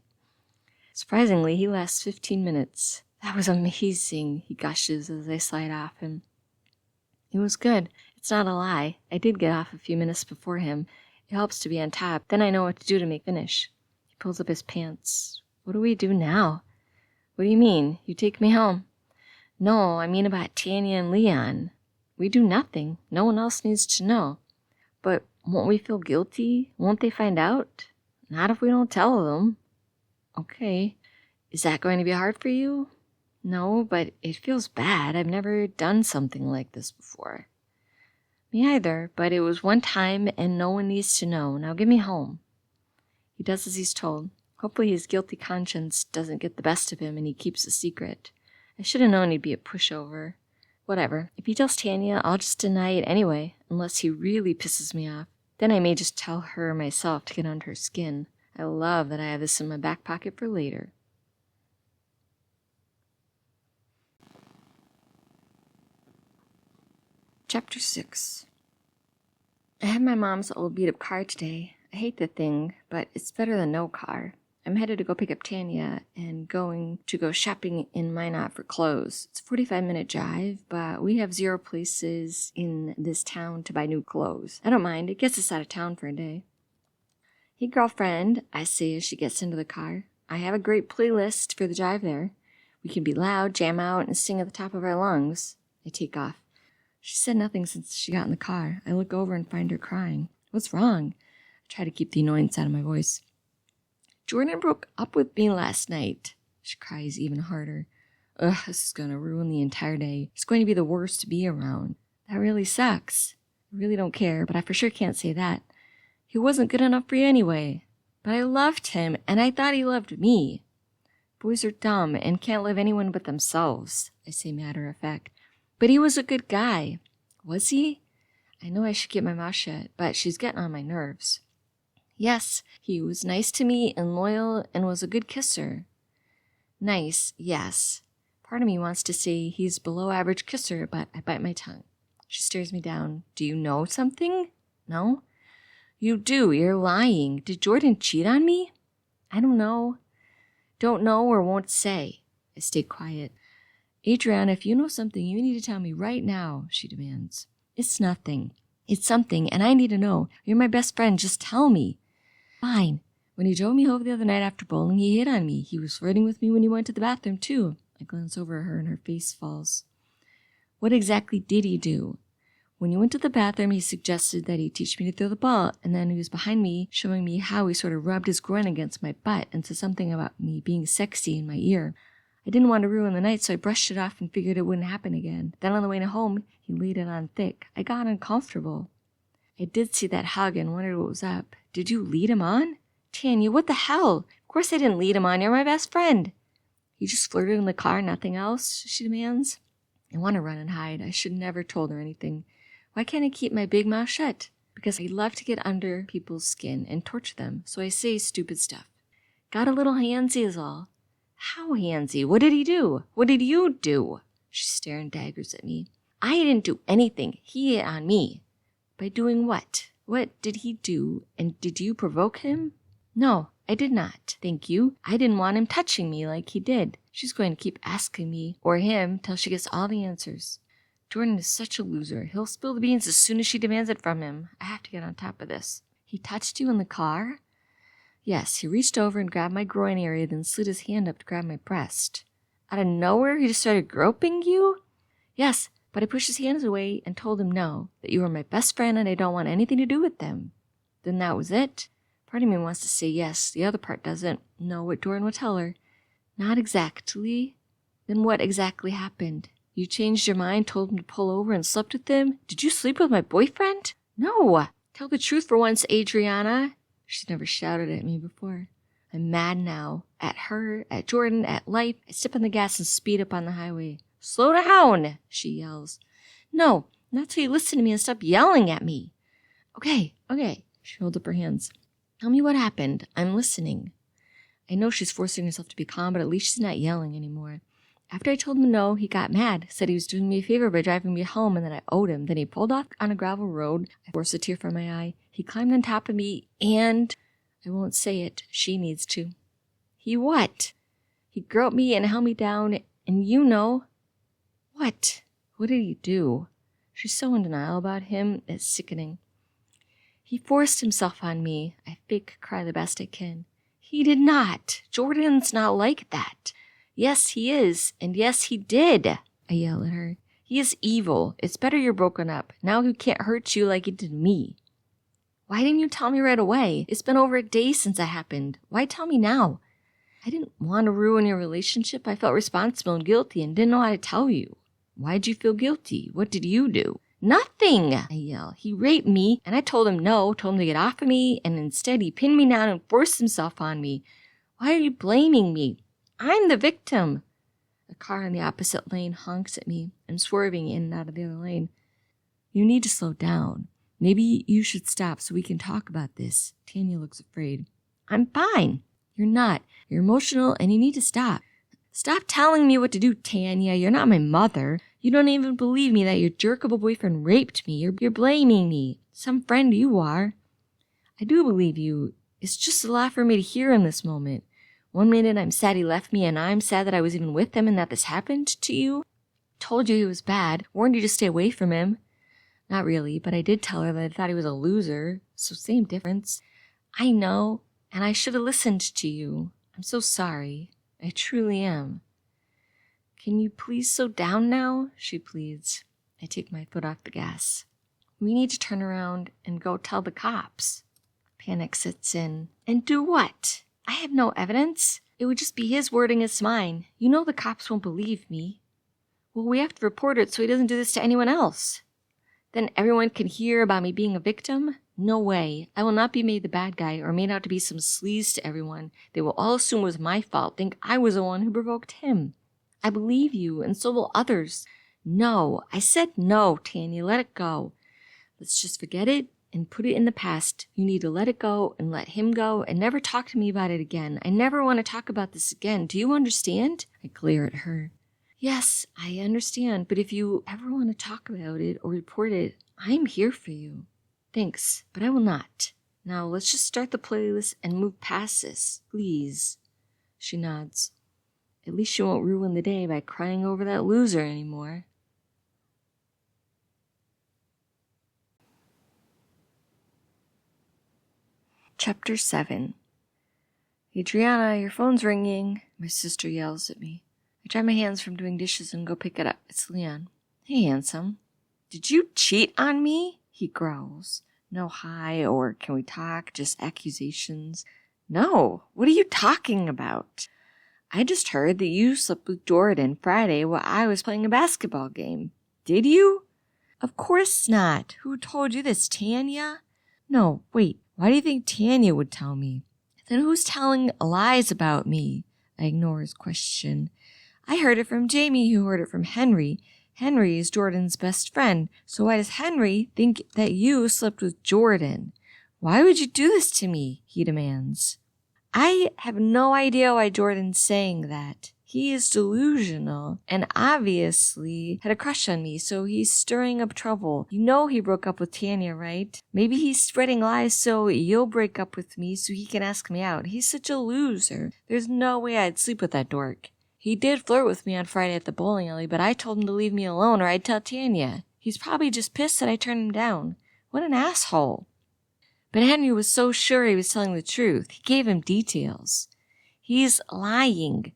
Surprisingly, he lasts 15 minutes. That was amazing, he gushes as I slide off him. It was good. It's not a lie. I did get off a few minutes before him. It helps to be on top. Then I know what to do to make finish. He pulls up his pants. What do we do now? What do you mean? You take me home? No, I mean about Tanya and Leon. We do nothing. No one else needs to know. But won't we feel guilty? Won't they find out? Not if we don't tell them. Okay. Is that going to be hard for you? No, but it feels bad. I've never done something like this before. Me either, but it was one time and no one needs to know. Now get me home. He does as he's told. Hopefully his guilty conscience doesn't get the best of him and he keeps a secret. I should have known he'd be a pushover. Whatever. If he tells Tanya, I'll just deny it anyway, unless he really pisses me off. Then I may just tell her myself to get under her skin. I love that I have this in my back pocket for later. Chapter 6. I have my mom's old beat-up car today. I hate the thing, but it's better than no car. I'm headed to go pick up Tanya and going to go shopping in Minot for clothes. It's a 45-minute drive, but we have 0 places in this town to buy new clothes. I don't mind. It gets us out of town for a day. Hey, girlfriend, I say as she gets into the car. I have a great playlist for the drive there. We can be loud, jam out, and sing at the top of our lungs. I take off. She said nothing since she got in the car. I look over and find her crying. What's wrong? I try to keep the annoyance out of my voice. Jordan broke up with me last night. She cries even harder. Ugh, this is going to ruin the entire day. It's going to be the worst to be around. That really sucks. I really don't care, but I for sure can't say that. He wasn't good enough for you anyway. But I loved him, and I thought he loved me. Boys are dumb and can't love anyone but themselves, I say matter of fact. But he was a good guy. Was he? I know I should keep my mouth shut, but she's getting on my nerves. Yes, he was nice to me and loyal and was a good kisser. Nice, yes. Part of me wants to say he's below average kisser, but I bite my tongue. She stares me down. Do you know something? No? You do. You're lying. Did Jordan cheat on me? I don't know. Don't know or won't say. I stay quiet. Adrianna, if you know something, you need to tell me right now, she demands. It's nothing. It's something, and I need to know. You're my best friend. Just tell me. Fine. When he drove me home the other night after bowling, he hit on me. He was flirting with me when he went to the bathroom, too. I glance over at her, and her face falls. What exactly did he do? When you went to the bathroom, he suggested that he teach me to throw the ball, and then he was behind me, showing me how he sort of rubbed his groin against my butt and said something about me being sexy in my ear. I didn't want to ruin the night, so I brushed it off and figured it wouldn't happen again. Then on the way home, he laid it on thick. I got uncomfortable. I did see that hug and wondered what was up. Did you lead him on? Tanya, what the hell? Of course I didn't lead him on. You're my best friend. He just flirted in the car, nothing else, she demands. I want to run and hide. I should never told her anything. Why can't I keep my big mouth shut? Because I love to get under people's skin and torture them, so I say stupid stuff. Got a little handsy is all. How handsy? What did he do? What did you do? She's staring daggers at me. I didn't do anything. He hit on me. By doing what? What did he do? And did you provoke him? No, I did not. Thank you. I didn't want him touching me like he did. She's going to keep asking me, or him, till she gets all the answers. Jordan is such a loser. He'll spill the beans as soon as she demands it from him. I have to get on top of this. He touched you in the car? Yes, he reached over and grabbed my groin area, then slid his hand up to grab my breast. Out of nowhere, he just started groping you? Yes, but I pushed his hands away and told him no, that you were my best friend and I don't want anything to do with them. Then that was it? Part of me wants to say yes, the other part doesn't know what Jordan would tell her. Not exactly. Then what exactly happened? You changed your mind, told him to pull over and slept with him? Did you sleep with my boyfriend? No. Tell the truth for once, Adrianna. She's never shouted at me before. I'm mad now. At her, at Jordan, at life. I step on the gas and speed up on the highway. Slow down, she yells. No, not till you listen to me and stop yelling at me. Okay. She holds up her hands. Tell me what happened. I'm listening. I know she's forcing herself to be calm, but at least she's not yelling anymore. After I told him no, he got mad, said he was doing me a favor by driving me home and that I owed him. Then he pulled off on a gravel road. I forced a tear from my eye. He climbed on top of me and... I won't say it. She needs to. He what? He groped me and held me down, and you know... What? What did he do? She's so in denial about him, it's sickening. He forced himself on me. I fake cry the best I can. He did not. Jordan's not like that. Yes, he is. And yes, he did. I yell at her. He is evil. It's better you're broken up. Now he can't hurt you like he did me. Why didn't you tell me right away? It's been over a day since that happened. Why tell me now? I didn't want to ruin your relationship. I felt responsible and guilty and didn't know how to tell you. Why'd you feel guilty? What did you do? Nothing, I yell. He raped me, and I told him no, told him to get off of me, and instead he pinned me down and forced himself on me. Why are you blaming me? I'm the victim. A car in the opposite lane honks at me. I'm swerving in and out of the other lane. You need to slow down. Maybe you should stop so we can talk about this. Tanya looks afraid. I'm fine. You're not. You're emotional and you need to stop. Stop telling me what to do, Tanya. You're not my mother. You don't even believe me that your jerk of a boyfriend raped me. You're blaming me. Some friend you are. I do believe you. It's just a lot for me to hear in this moment. One minute I'm sad he left me, and I'm sad that I was even with him and that this happened to you. Told you he was bad, warned you to stay away from him. Not really, but I did tell her that I thought he was a loser, so same difference. I know, and I should have listened to you. I'm so sorry. I truly am. Can you please slow down now? She pleads. I take my foot off the gas. We need to turn around and go tell the cops. Panic sets in. And do what? I have no evidence. It would just be his word against mine. You know the cops won't believe me. Well, we have to report it so he doesn't do this to anyone else. Then everyone can hear about me being a victim? No way. I will not be made the bad guy or made out to be some sleaze to everyone. They will all assume it was my fault, think I was the one who provoked him. I believe you, and so will others. No. I said no, Tanya. Let it go. Let's just forget it and put it in the past. You need to let it go and let him go and never talk to me about it again. I never want to talk about this again. Do you understand? I glare at her. Yes, I understand, but if you ever want to talk about it or report it, I'm here for you. Thanks, but I will not. Now let's just start the playlist and move past this, please. She nods. At least you won't ruin the day by crying over that loser anymore. Chapter 7. Adrianna, your phone's ringing. My sister yells at me. I dry my hands from doing dishes and go pick it up. It's Leon. Hey, handsome. Did you cheat on me? He growls. No hi or can we talk, just accusations. No, what are you talking about? I just heard that you slept with Jordan Friday while I was playing a basketball game. Did you? Of course not. Who told you this, Tanya? No, wait. Why do you think Tanya would tell me? Then who's telling lies about me? I ignore his question. I heard it from Jamie, who heard it from Henry. Henry is Jordan's best friend, so why does Henry think that you slept with Jordan? Why would you do this to me? He demands. I have no idea why Jordan's saying that. He is delusional and obviously had a crush on me, so he's stirring up trouble. You know he broke up with Tanya, right? Maybe he's spreading lies so you'll break up with me so he can ask me out. He's such a loser. There's no way I'd sleep with that dork. He did flirt with me on Friday at the bowling alley, but I told him to leave me alone or I'd tell Tanya. He's probably just pissed that I turned him down. What an asshole. But Henry was so sure he was telling the truth. He gave him details. He's lying.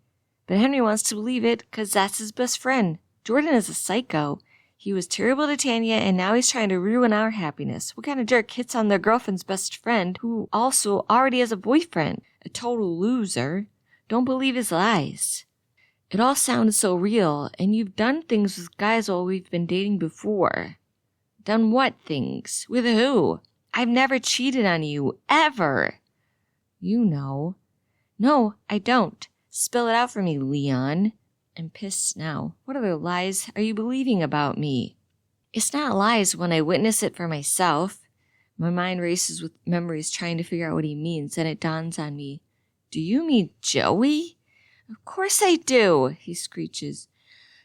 But Henry wants to believe it because that's his best friend. Jordan is a psycho. He was terrible to Tanya and now he's trying to ruin our happiness. What kind of jerk hits on their girlfriend's best friend who also already has a boyfriend? A total loser. Don't believe his lies. It all sounds so real, and you've done things with guys while we've been dating before. Done what things? With who? I've never cheated on you, ever. You know. No, I don't. Spill it out for me, Leon. I'm pissed now. What other lies are you believing about me? It's not lies when I witness it for myself. My mind races with memories trying to figure out what he means, then it dawns on me. Do you mean Joey? Of course I do, he screeches.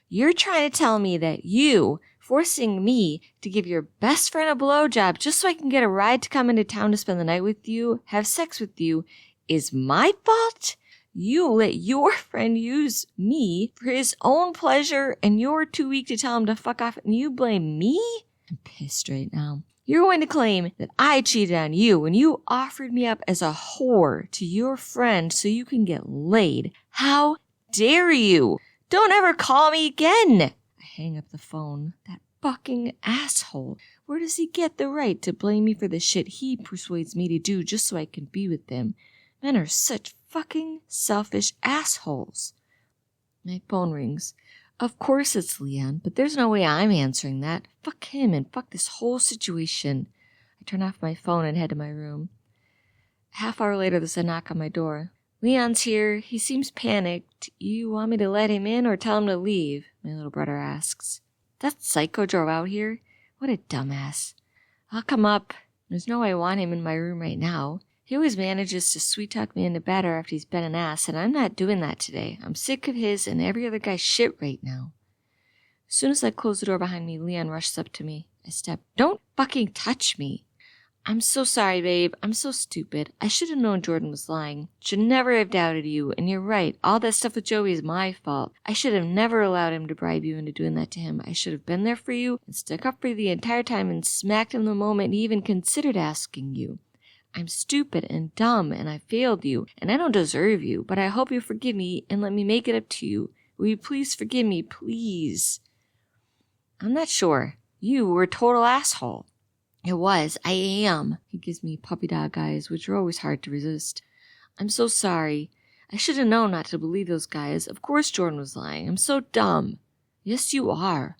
You're trying to tell me that you, forcing me to give your best friend a blowjob just so I can get a ride to come into town to spend the night with you, have sex with you, is my fault? You let your friend use me for his own pleasure and you're too weak to tell him to fuck off and you blame me? I'm pissed right now. You're going to claim that I cheated on you when you offered me up as a whore to your friend so you can get laid. How dare you? Don't ever call me again. I hang up the phone. That fucking asshole. Where does he get the right to blame me for the shit he persuades me to do just so I can be with him? Men are such fucking selfish assholes. My phone rings. Of course it's Leon, but there's no way I'm answering that. Fuck him and fuck this whole situation. I turn off my phone and head to my room. A half-hour later, there's a knock on my door. Leon's here. He seems panicked. You want me to let him in or tell him to leave? My little brother asks. That psycho drove out here? What a dumbass. I'll come up. There's no way I want him in my room right now. He always manages to sweet-talk me into bed after he's been an ass, and I'm not doing that today. I'm sick of his and every other guy's shit right now. As soon as I close the door behind me, Leon rushes up to me. I step. Don't fucking touch me. I'm so sorry, babe. I'm so stupid. I should have known Jordan was lying. Should never have doubted you. And you're right. All that stuff with Joey is my fault. I should have never allowed him to bribe you into doing that to him. I should have been there for you and stuck up for you the entire time and smacked him the moment he even considered asking you. I'm stupid and dumb and I failed you and I don't deserve you, but I hope you forgive me and let me make it up to you. Will you please forgive me, please? I'm not sure. You were a total asshole. It was. I am. He gives me puppy dog eyes, which are always hard to resist. I'm so sorry. I should have known not to believe those guys. Of course Jordan was lying. I'm so dumb. Yes, you are.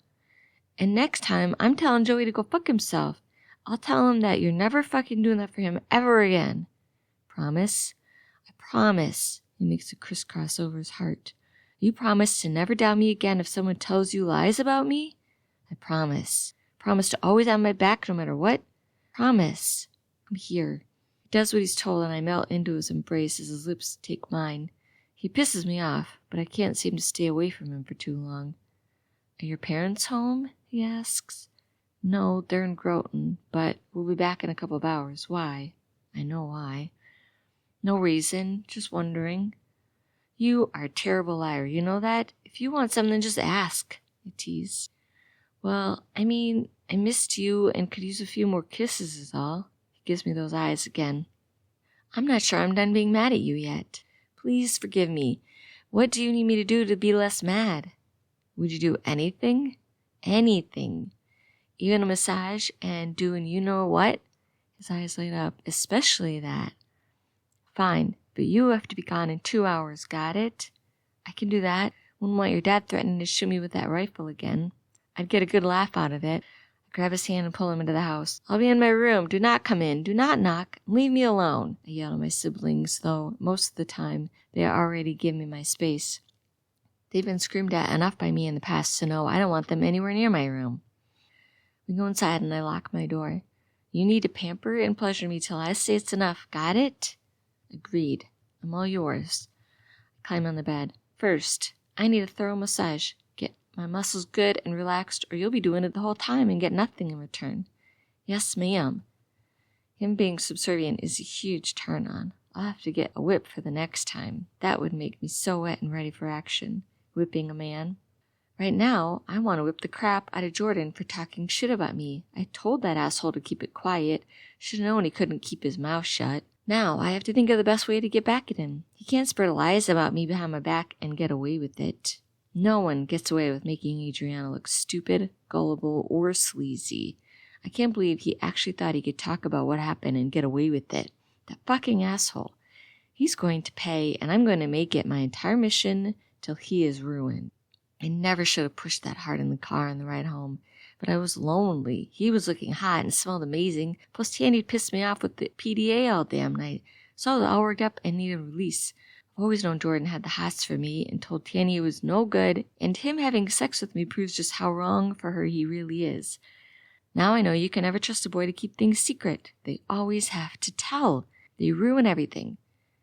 And next time, I'm telling Joey to go fuck himself. I'll tell him that you're never fucking doing that for him ever again. Promise? I promise. He makes a crisscross over his heart. You promise to never doubt me again if someone tells you lies about me? I promise. Promise to always have my back no matter what? Promise. I'm here. He does what he's told and I melt into his embrace as his lips take mine. He pisses me off, but I can't seem to stay away from him for too long. Are your parents home? He asks. No, they're in Groton, but we'll be back in a couple of hours. Why? I know why. No reason, just wondering. You are a terrible liar, you know that? If you want something, just ask, I tease. Well, I mean, I missed you and could use a few more kisses is all. He gives me those eyes again. I'm not sure I'm done being mad at you yet. Please forgive me. What do you need me to do to be less mad? Would you do anything? Anything. Even a massage and doing you know what? His eyes light up. Especially that. Fine, but you have to be gone in 2 hours, got it? I can do that. Wouldn't want your dad threatening to shoot me with that rifle again. I'd get a good laugh out of it. I grab his hand and pull him into the house. I'll be in my room. Do not come in. Do not knock. Leave me alone. I yell at my siblings, though most of the time they already give me my space. They've been screamed at enough by me in the past to know I don't want them anywhere near my room. We go inside and I lock my door. You need to pamper and pleasure me till I say it's enough. Got it? Agreed. I'm all yours. I climb on the bed. First, I need a thorough massage. Get my muscles good and relaxed, or you'll be doing it the whole time and get nothing in return. Yes, ma'am. Him being subservient is a huge turn-on. I'll have to get a whip for the next time. That would make me so wet and ready for action. Whipping a man. Right now, I want to whip the crap out of Jordan for talking shit about me. I told that asshole to keep it quiet. Should have known he couldn't keep his mouth shut. Now, I have to think of the best way to get back at him. He can't spread lies about me behind my back and get away with it. No one gets away with making Adrianna look stupid, gullible, or sleazy. I can't believe he actually thought he could talk about what happened and get away with it. That fucking asshole. He's going to pay, and I'm going to make it my entire mission till he is ruined. I never should have pushed that hard in the car on the ride home. But I was lonely. He was looking hot and smelled amazing. Plus, Tandy'd pissed me off with the PDA all damn night. So I was all worked up and needed release. I've always known Jordan had the hots for me and told Tandy it was no good, and him having sex with me proves just how wrong for her he really is. Now I know you can never trust a boy to keep things secret. They always have to tell. They ruin everything.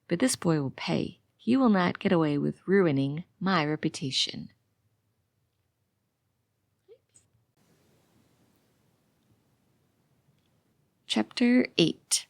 But this boy will pay. He will not get away with ruining my reputation. Chapter 8.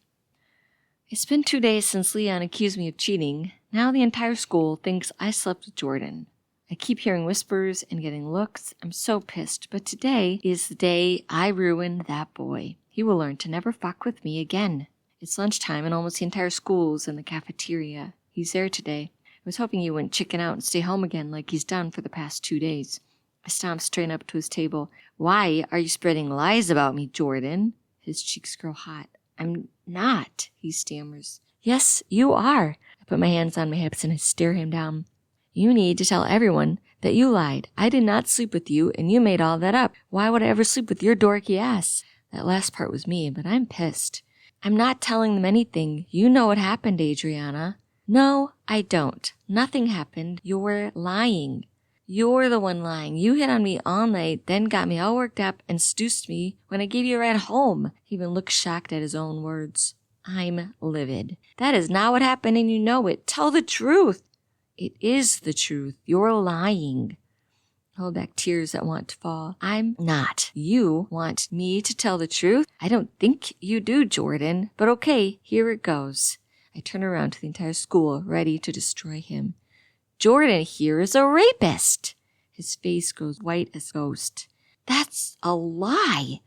It's been 2 days since Leon accused me of cheating. Now the entire school thinks I slept with Jordan. I keep hearing whispers and getting looks. I'm so pissed, but today is the day I ruin that boy. He will learn to never fuck with me again. It's lunchtime and almost the entire school is in the cafeteria. He's there today. I was hoping he wouldn't chicken out and stay home again like he's done for the past 2 days. I stomp straight up to his table. Why are you spreading lies about me, Jordan? His cheeks grow hot. I'm not, he stammers. Yes, you are. I put my hands on my hips and I stare him down. You need to tell everyone that you lied. I did not sleep with you and you made all that up. Why would I ever sleep with your dorky ass? That last part was me, but I'm pissed. I'm not telling them anything. You know what happened, Adrianna. No, I don't. Nothing happened. You're lying. You're the one lying. You hit on me all night, then got me all worked up and seduced me when I gave you a ride home. He even looked shocked at his own words. I'm livid. That is not what happened and you know it. Tell the truth. It is the truth. You're lying. hold back tears that want to fall. I'm not. You want me to tell the truth? I don't think you do, Jordan. But okay, here it goes. I turn around to the entire school, ready to destroy him. Jordan here is a rapist. His face goes white as a ghost. That's a lie.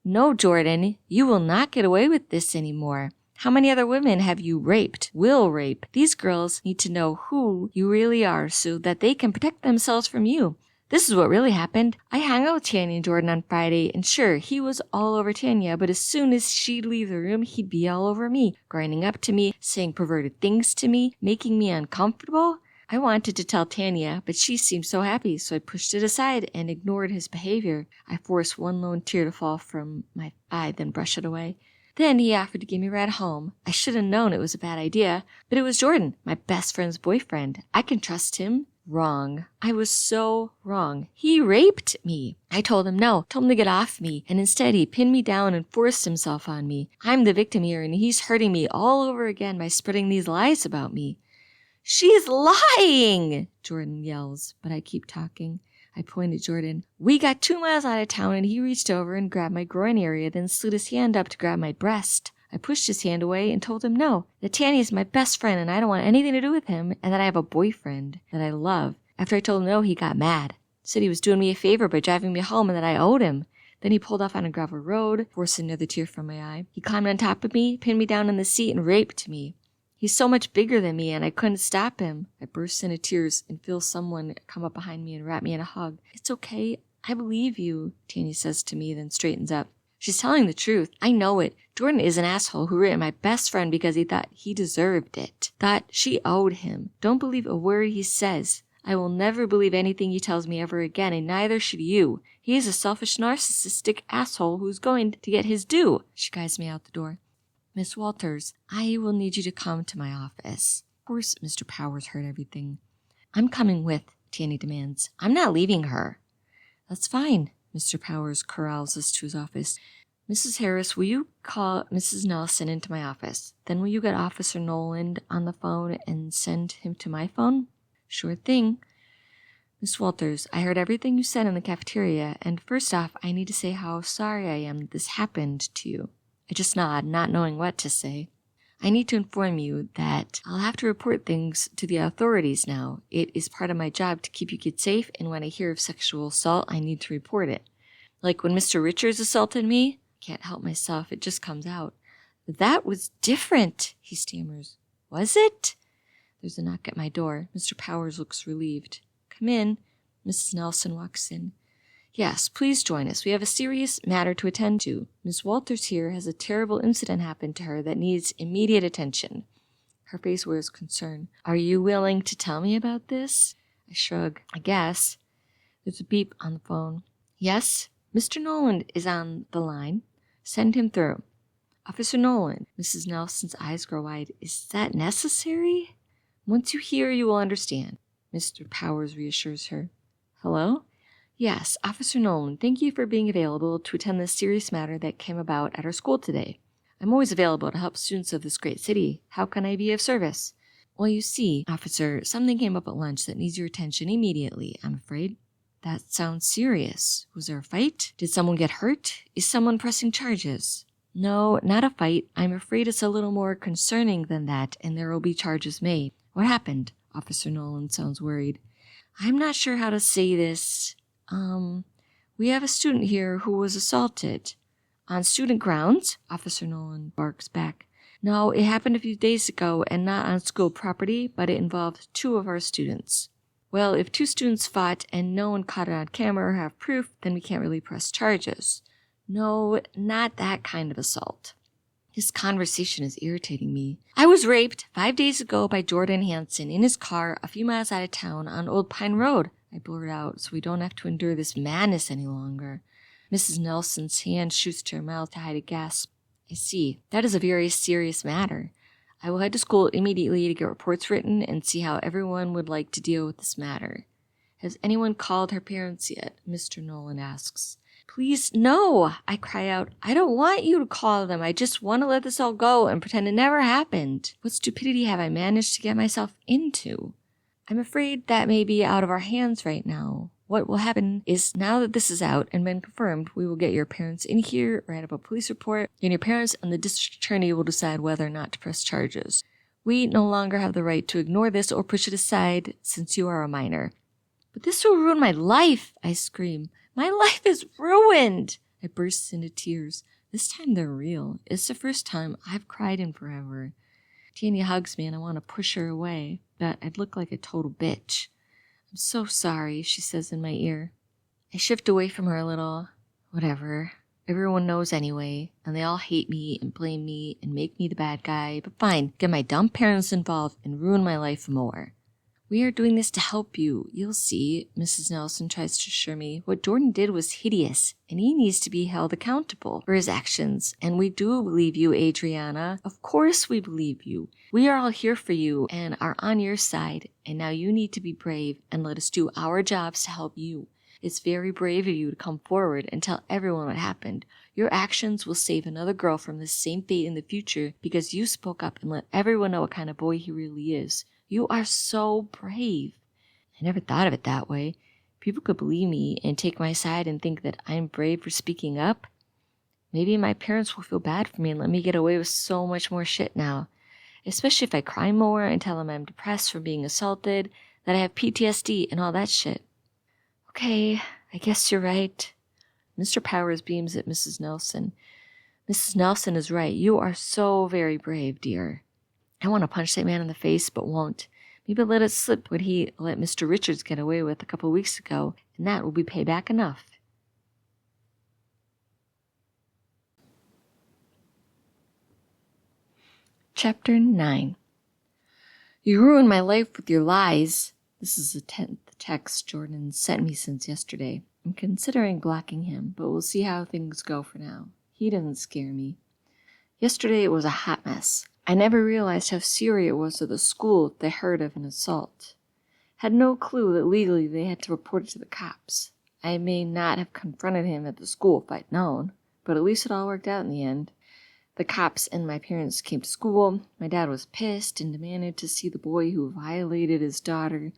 No, Jordan, you will not get away with this anymore. How many other women have you raped, will rape? These girls need to know who you really are so that they can protect themselves from you. This is what really happened. I hung out with Tanya and Jordan on Friday, and sure, he was all over Tanya, but as soon as she'd leave the room, he'd be all over me, grinding up to me, saying perverted things to me, making me uncomfortable. I wanted to tell Tanya, but she seemed so happy, so I pushed it aside and ignored his behavior. I forced one lone tear to fall from my eye, then brushed it away. Then he offered to give me a ride home. I should have known it was a bad idea, but it was Jordan, my best friend's boyfriend. I can trust him. Wrong. I was so wrong. He raped me. I told him no, told him to get off me, and instead he pinned me down and forced himself on me. I'm the victim here, and he's hurting me all over again by spreading these lies about me. She's lying, Jordan yells, but I keep talking. I point at Jordan. We got 2 miles out of town, and he reached over and grabbed my groin area, then slid his hand up to grab my breast. I pushed his hand away and told him no, that Tanya is my best friend and I don't want anything to do with him, and that I have a boyfriend that I love. After I told him no, he got mad. Said he was doing me a favor by driving me home and that I owed him. Then he pulled off on a gravel road, forcing another tear from my eye. He climbed on top of me, pinned me down in the seat, and raped me. He's so much bigger than me, and I couldn't stop him. I burst into tears and feel someone come up behind me and wrap me in a hug. It's okay. I believe you, Tanya says to me, then straightens up. She's telling the truth. I know it. Jordan is an asshole who raped my best friend because he thought he deserved it. Thought she owed him. Don't believe a word he says. I will never believe anything he tells me ever again, and neither should you. He is a selfish, narcissistic asshole who's going to get his due. She guides me out the door. Miss Walters, I will need you to come to my office. Of course, Mr. Powers heard everything. I'm coming with, Tanya demands. I'm not leaving her. That's fine. Mr. Powers corrals us to his office. Mrs. Harris, will you call Mrs. Nelson into my office? Then will you get Officer Noland on the phone and send him to my phone? Sure thing. Miss Walters, I heard everything you said in the cafeteria, and first off, I need to say how sorry I am that this happened to you. I just nod, not knowing what to say. I need to inform you that I'll have to report things to the authorities now. It is part of my job to keep you kids safe, and when I hear of sexual assault, I need to report it. Like when Mr. Richards assaulted me, I can't help myself, it just comes out. That was different, he stammers. Was it? There's a knock at my door. Mr. Powers looks relieved. Come in. Mrs. Nelson walks in. Yes, please join us. We have a serious matter to attend to. Miss Walters here has a terrible incident happen to her that needs immediate attention. Her face wears concern. Are you willing to tell me about this? I shrug. I guess. There's a beep on the phone. Yes? Mr. Noland is on the line. Send him through. Officer Noland. Mrs. Nelson's eyes grow wide. Is that necessary? Once you hear, you will understand. Mr. Powers reassures her. Hello? Yes, Officer Noland, thank you for being available to attend this serious matter that came about at our school today. I'm always available to help students of this great city. How can I be of service? Well, you see, officer, something came up at lunch that needs your attention immediately, I'm afraid. That sounds serious. Was there a fight? Did someone get hurt? Is someone pressing charges? No, not a fight. I'm afraid it's a little more concerning than that, and there will be charges made. What happened? Officer Noland sounds worried. I'm not sure how to say this. We have a student here who was assaulted. On student grounds? Officer Noland barks back. No, it happened a few days ago and not on school property, but it involved 2 of our students. Well, if 2 students fought and no one caught it on camera or have proof, then we can't really press charges. No, not that kind of assault. This conversation is irritating me. I was raped 5 days ago by Jordan Hansen in his car a few miles out of town on Old Pine Road. I blurt out so we don't have to endure this madness any longer. Mrs. Nelson's hand shoots to her mouth to hide a gasp. I see. That is a very serious matter. I will head to school immediately to get reports written and see how everyone would like to deal with this matter. Has anyone called her parents yet? Mr. Noland asks. Please, no, I cry out. I don't want you to call them. I just want to let this all go and pretend it never happened. What stupidity have I managed to get myself into? I'm afraid that may be out of our hands right now. What will happen is now that this is out and been confirmed, we will get your parents in here, write up a police report, and your parents and the district attorney will decide whether or not to press charges. We no longer have the right to ignore this or push it aside since you are a minor. But this will ruin my life, I scream. My life is ruined! I burst into tears. This time they're real. It's the first time I've cried in forever. Tanya hugs me and I want to push her away, but I'd look like a total bitch. I'm so sorry, she says in my ear. I shift away from her a little. Whatever. Everyone knows anyway, and they all hate me and blame me and make me the bad guy, but fine, get my dumb parents involved and ruin my life more. We are doing this to help you. You'll see, Mrs. Nelson tries to assure me. What Jordan did was hideous, and he needs to be held accountable for his actions. And we do believe you, Adrianna. Of course we believe you. We are all here for you and are on your side. And now you need to be brave and let us do our jobs to help you. It's very brave of you to come forward and tell everyone what happened. Your actions will save another girl from the same fate in the future because you spoke up and let everyone know what kind of boy he really is. You are so brave. I never thought of it that way. People could believe me and take my side and think that I'm brave for speaking up. Maybe my parents will feel bad for me and let me get away with so much more shit now. Especially if I cry more and tell them I'm depressed from being assaulted, that I have PTSD and all that shit. Okay, I guess you're right. Mr. Powers beams at Mrs. Nelson. Mrs. Nelson is right. You are so very brave, dear. I want to punch that man in the face, but won't. Maybe let it slip what he let Mr. Richards get away with a couple of weeks ago, and that will be payback enough. Chapter 9. You ruined my life with your lies. This is the 10th text Jordan sent me since yesterday. I'm considering blocking him, but we'll see how things go for now. He doesn't scare me. Yesterday it was a hot mess. I never realized how serious it was to the school if they heard of an assault. Had no clue that legally they had to report it to the cops. I may not have confronted him at the school if I'd known, but at least it all worked out in the end. The cops and my parents came to school. My dad was pissed and demanded to see the boy who violated his daughter.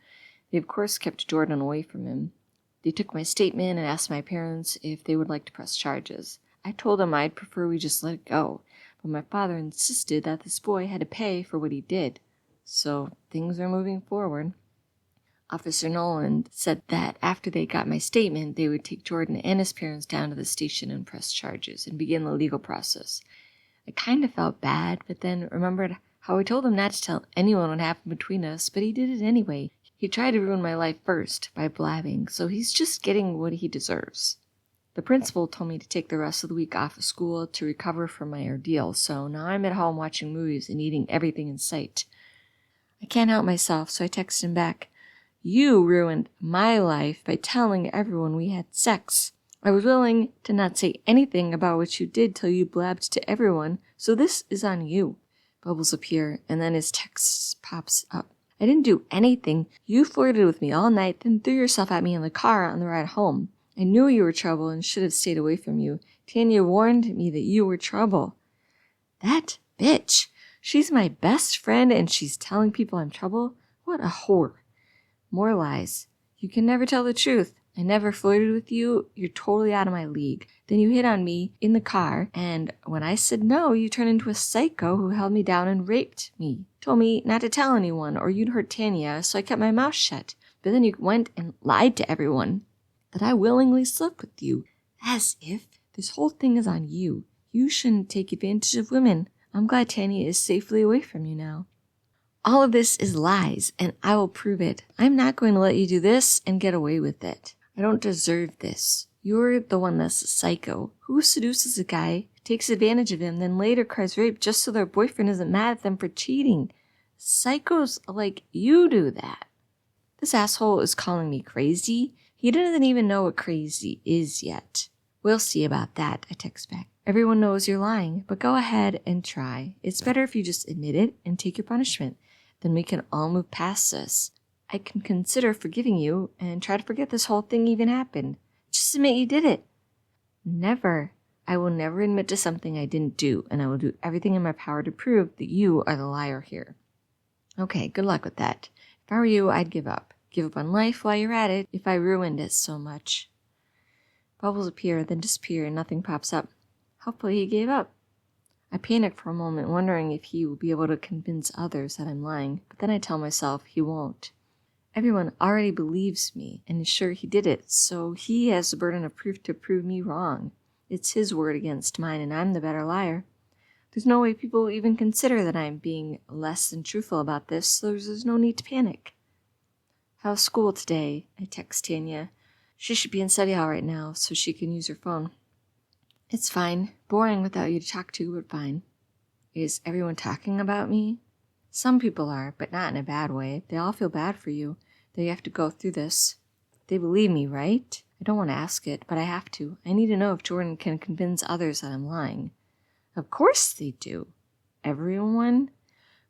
They of course kept Jordan away from him. They took my statement and asked my parents if they would like to press charges. I told them I'd prefer we just let it go. But my father insisted that this boy had to pay for what he did. So things are moving forward. Officer Nolan said that after they got my statement, they would take Jordan and his parents down to the station and press charges and begin the legal process. I kind of felt bad, but then remembered how I told him not to tell anyone what happened between us, but he did it anyway. He tried to ruin my life first by blabbing, so he's just getting what he deserves. The principal told me to take the rest of the week off of school to recover from my ordeal, so now I'm at home watching movies and eating everything in sight. I can't help myself, so I text him back. You ruined my life by telling everyone we had sex. I was willing to not say anything about what you did till you blabbed to everyone, so this is on you. Bubbles appear, and then his text pops up. I didn't do anything. You flirted with me all night, then threw yourself at me in the car on the ride home. I knew you were trouble and should have stayed away from you. Tanya warned me that you were trouble. That bitch. She's my best friend and she's telling people I'm trouble? What a whore. More lies. You can never tell the truth. I never flirted with you. You're totally out of my league. Then you hit on me in the car, and when I said no, you turned into a psycho who held me down and raped me. Told me not to tell anyone or you'd hurt Tanya, so I kept my mouth shut. But then you went and lied to everyone that I willingly slept with you, as if this whole thing is on you. You shouldn't take advantage of women. I'm glad Tanya is safely away from you now. All of this is lies, and I will prove it. I'm not going to let you do this and get away with it. I don't deserve this. You're the one that's a psycho. Who seduces a guy, takes advantage of him, then later cries rape just so their boyfriend isn't mad at them for cheating? Psychos like you do that. This asshole is calling me crazy. He doesn't even know what crazy is yet. We'll see about that, I text back. Everyone knows you're lying, but go ahead and try. It's better if you just admit it and take your punishment. Then we can all move past this. I can consider forgiving you and try to forget this whole thing even happened. Just admit you did it. Never. I will never admit to something I didn't do, and I will do everything in my power to prove that you are the liar here. Okay, good luck with that. If I were you, I'd give up. Give up on life while you're at it if I ruined it so much. Bubbles appear, then disappear, and nothing pops up. Hopefully he gave up. I panic for a moment, wondering if he will be able to convince others that I'm lying, but then I tell myself he won't. Everyone already believes me and is sure he did it, so he has the burden of proof to prove me wrong. It's his word against mine, and I'm the better liar. There's no way people will even consider that I'm being less than truthful about this, so there's no need to panic. How's school today? I text Tanya. She should be in study hall right now, so she can use her phone. It's fine. Boring without you to talk to, but fine. Is everyone talking about me? Some people are, but not in a bad way. They all feel bad for you, that you have to go through this. They believe me, right? I don't want to ask it, but I have to. I need to know if Jordan can convince others that I'm lying. Of course they do. Everyone?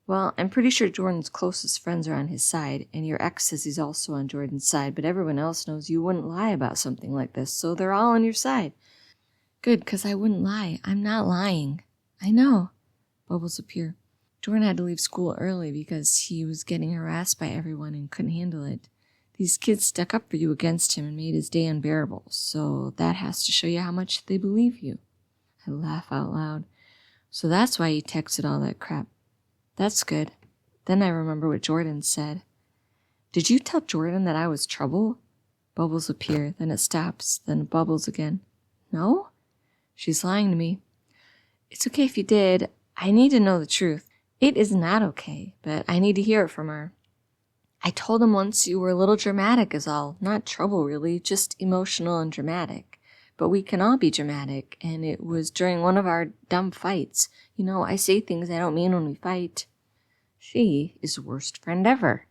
Well, I'm pretty sure Jordan's closest friends are on his side, and your ex says he's also on Jordan's side, but everyone else knows you wouldn't lie about something like this, so they're all on your side. Good, because I wouldn't lie. I'm not lying. I know. Bubbles appear. Jordan had to leave school early because he was getting harassed by everyone and couldn't handle it. These kids stuck up for you against him and made his day unbearable, so that has to show you how much they believe you. I laugh out loud. So that's why you texted all that crap. That's good. Then I remember what Jordan said. Did you tell Jordan that I was trouble? Bubbles appear, then it stops, then it bubbles again. No? She's lying to me. It's okay if you did. I need to know the truth. It is not okay, but I need to hear it from her. I told him once you were a little dramatic is all. Not trouble, really, just emotional and dramatic. But we can all be dramatic, and it was during one of our dumb fights. You know, I say things I don't mean when we fight. She is the worst friend ever.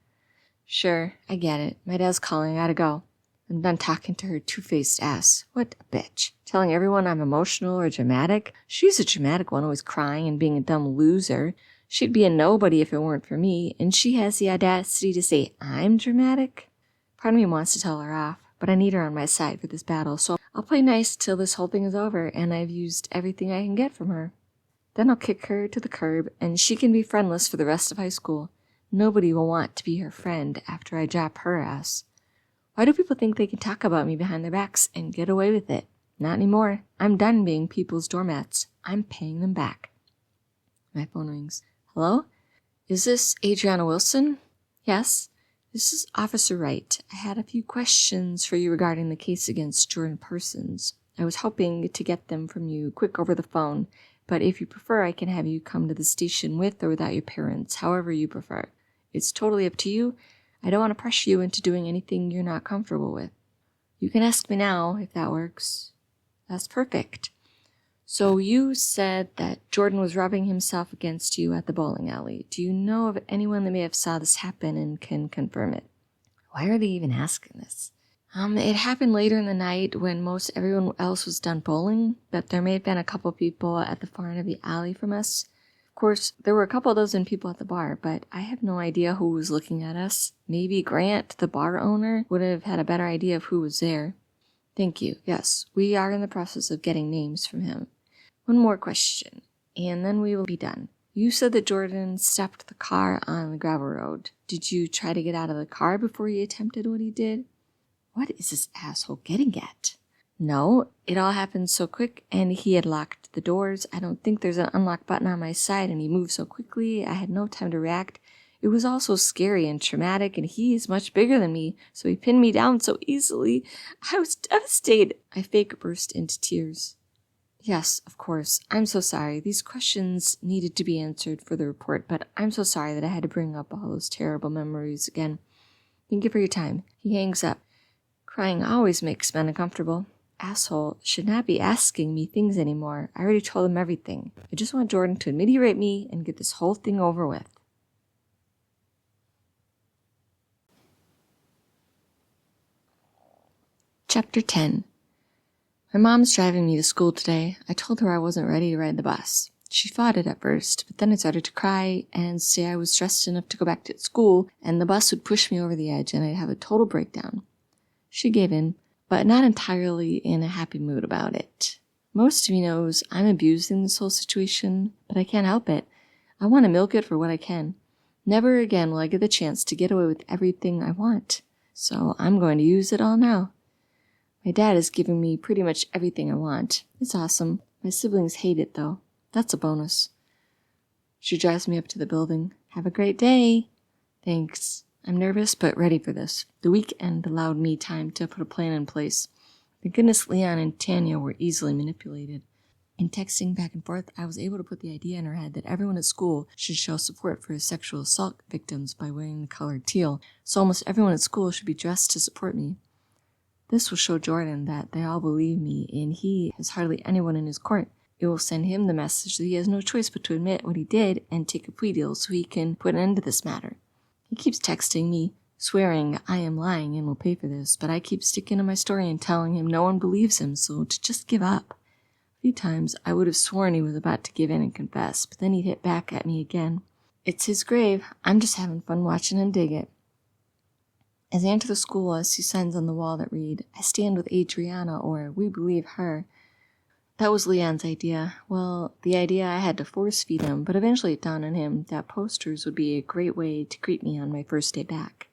Sure, I get it. My dad's calling. I gotta go. I'm done talking to her two-faced ass. What a bitch. Telling everyone I'm emotional or dramatic. She's a dramatic one, always crying and being a dumb loser. She'd be a nobody if it weren't for me, and she has the audacity to say I'm dramatic. Part of me wants to tell her off, but I need her on my side for this battle, so I'll play nice till this whole thing is over and I've used everything I can get from her. Then I'll kick her to the curb, and she can be friendless for the rest of high school. Nobody will want to be her friend after I drop her ass. Why do people think they can talk about me behind their backs and get away with it? Not anymore. I'm done being people's doormats. I'm paying them back. My phone rings. Hello? Is this Adrianna Wilson? Yes. This is Officer Wright. I had a few questions for you regarding the case against Jordan Persons. I was hoping to get them from you quick over the phone, but if you prefer, I can have you come to the station with or without your parents, however you prefer. It's totally up to you. I don't want to pressure you into doing anything you're not comfortable with. You can ask me now, if that works. That's perfect. So you said that Jordan was rubbing himself against you at the bowling alley. Do you know of anyone that may have saw this happen and can confirm it? Why are they even asking this? It happened later in the night when most everyone else was done bowling, but there may have been a couple people at the far end of the alley from us. Of course, there were a couple dozen people at the bar, but I have no idea who was looking at us. Maybe Grant, the bar owner, would have had a better idea of who was there. Thank you. Yes, we are in the process of getting names from him. One more question, and then we will be done. You said that Jordan stopped the car on the gravel road. Did you try to get out of the car before he attempted what he did? What is this asshole getting at? No, it all happened so quick, and he had locked the doors. I don't think there's an unlock button on my side, and he moved so quickly, I had no time to react. It was all so scary and traumatic, and he is much bigger than me, so he pinned me down so easily. I was devastated. I fake burst into tears. Yes, of course. I'm so sorry. These questions needed to be answered for the report, but I'm so sorry that I had to bring up all those terrible memories again. Thank you for your time. He hangs up. Crying always makes men uncomfortable. Asshole should not be asking me things anymore. I already told him everything. I just want Jordan to admit he raped me and get this whole thing over with. Chapter 10. My mom's driving me to school today. I told her I wasn't ready to ride the bus. She fought it at first, but then I started to cry and say I was stressed enough to go back to school, and the bus would push me over the edge and I'd have a total breakdown. She gave in, but not entirely in a happy mood about it. Most of me knows I'm abusing this whole situation, but I can't help it. I want to milk it for what I can. Never again will I get the chance to get away with everything I want. so I'm going to use it all now. My dad is giving me pretty much everything I want. It's awesome. My siblings hate it, though. That's a bonus. She drives me up to the building. Have a great day. Thanks. I'm nervous, but ready for this. The weekend allowed me time to put a plan in place. Thank goodness Leon and Tanya were easily manipulated. In texting back and forth, I was able to put the idea in her head that everyone at school should show support for sexual assault victims by wearing the color teal, so almost everyone at school should be dressed to support me. This will show Jordan that they all believe me, and he has hardly anyone in his court. It will send him the message that he has no choice but to admit what he did and take a plea deal so he can put an end to this matter. He keeps texting me, swearing I am lying and will pay for this, but I keep sticking to my story and telling him no one believes him, so to just give up. A few times I would have sworn he was about to give in and confess, but then he'd hit back at me again. It's his grave. I'm just having fun watching him dig it. As I enter the school, I see signs on the wall that read, I stand with Adrianna, or we believe her. That was Leon's idea. Well, the idea I had to force feed him, but eventually it dawned on him that posters would be a great way to greet me on my first day back.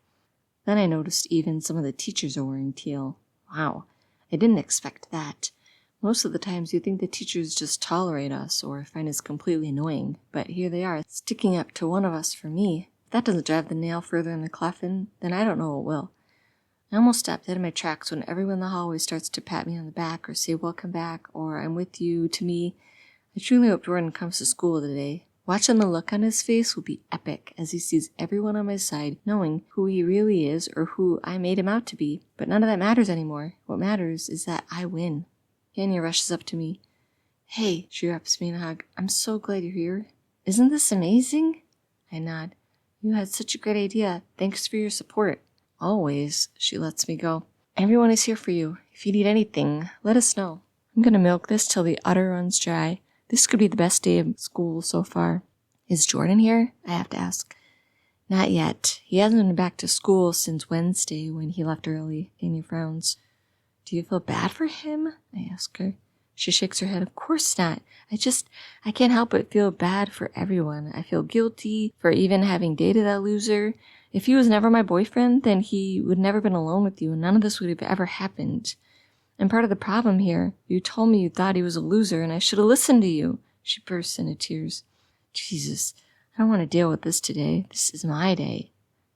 Then I noticed even some of the teachers are wearing teal. Wow, I didn't expect that. Most of the times you think the teachers just tolerate us or find us completely annoying, but here they are, sticking up to one of us for me. If that doesn't drive the nail further in the coffin, then I don't know what will. I almost stopped dead in my tracks when everyone in the hallway starts to pat me on the back or say welcome back or I'm with you to me. I truly hope Jordan comes to school today. Watching the look on his face will be epic as he sees everyone on my side knowing who he really is or who I made him out to be. But none of that matters anymore. What matters is that I win. Tanya rushes up to me. Hey, she wraps me in a hug. I'm so glad you're here. Isn't this amazing? I nod. You had such a great idea. Thanks for your support. Always, she lets me go. Everyone is here for you. If you need anything, let us know. I'm going to milk this till the udder runs dry. This could be the best day of school so far. Is Jordan here? I have to ask. Not yet. He hasn't been back to school since Wednesday when he left early. Amy frowns. Do you feel bad for him? I ask her. She shakes her head. Of course not. I can't help but feel bad for everyone. I feel guilty for even having dated that loser. If he was never my boyfriend, then he would never been alone with you, and none of this would have ever happened. And part of the problem here, you told me you thought he was a loser, and I should have listened to you. She bursts into tears. Jesus, I don't want to deal with this today. This is my day.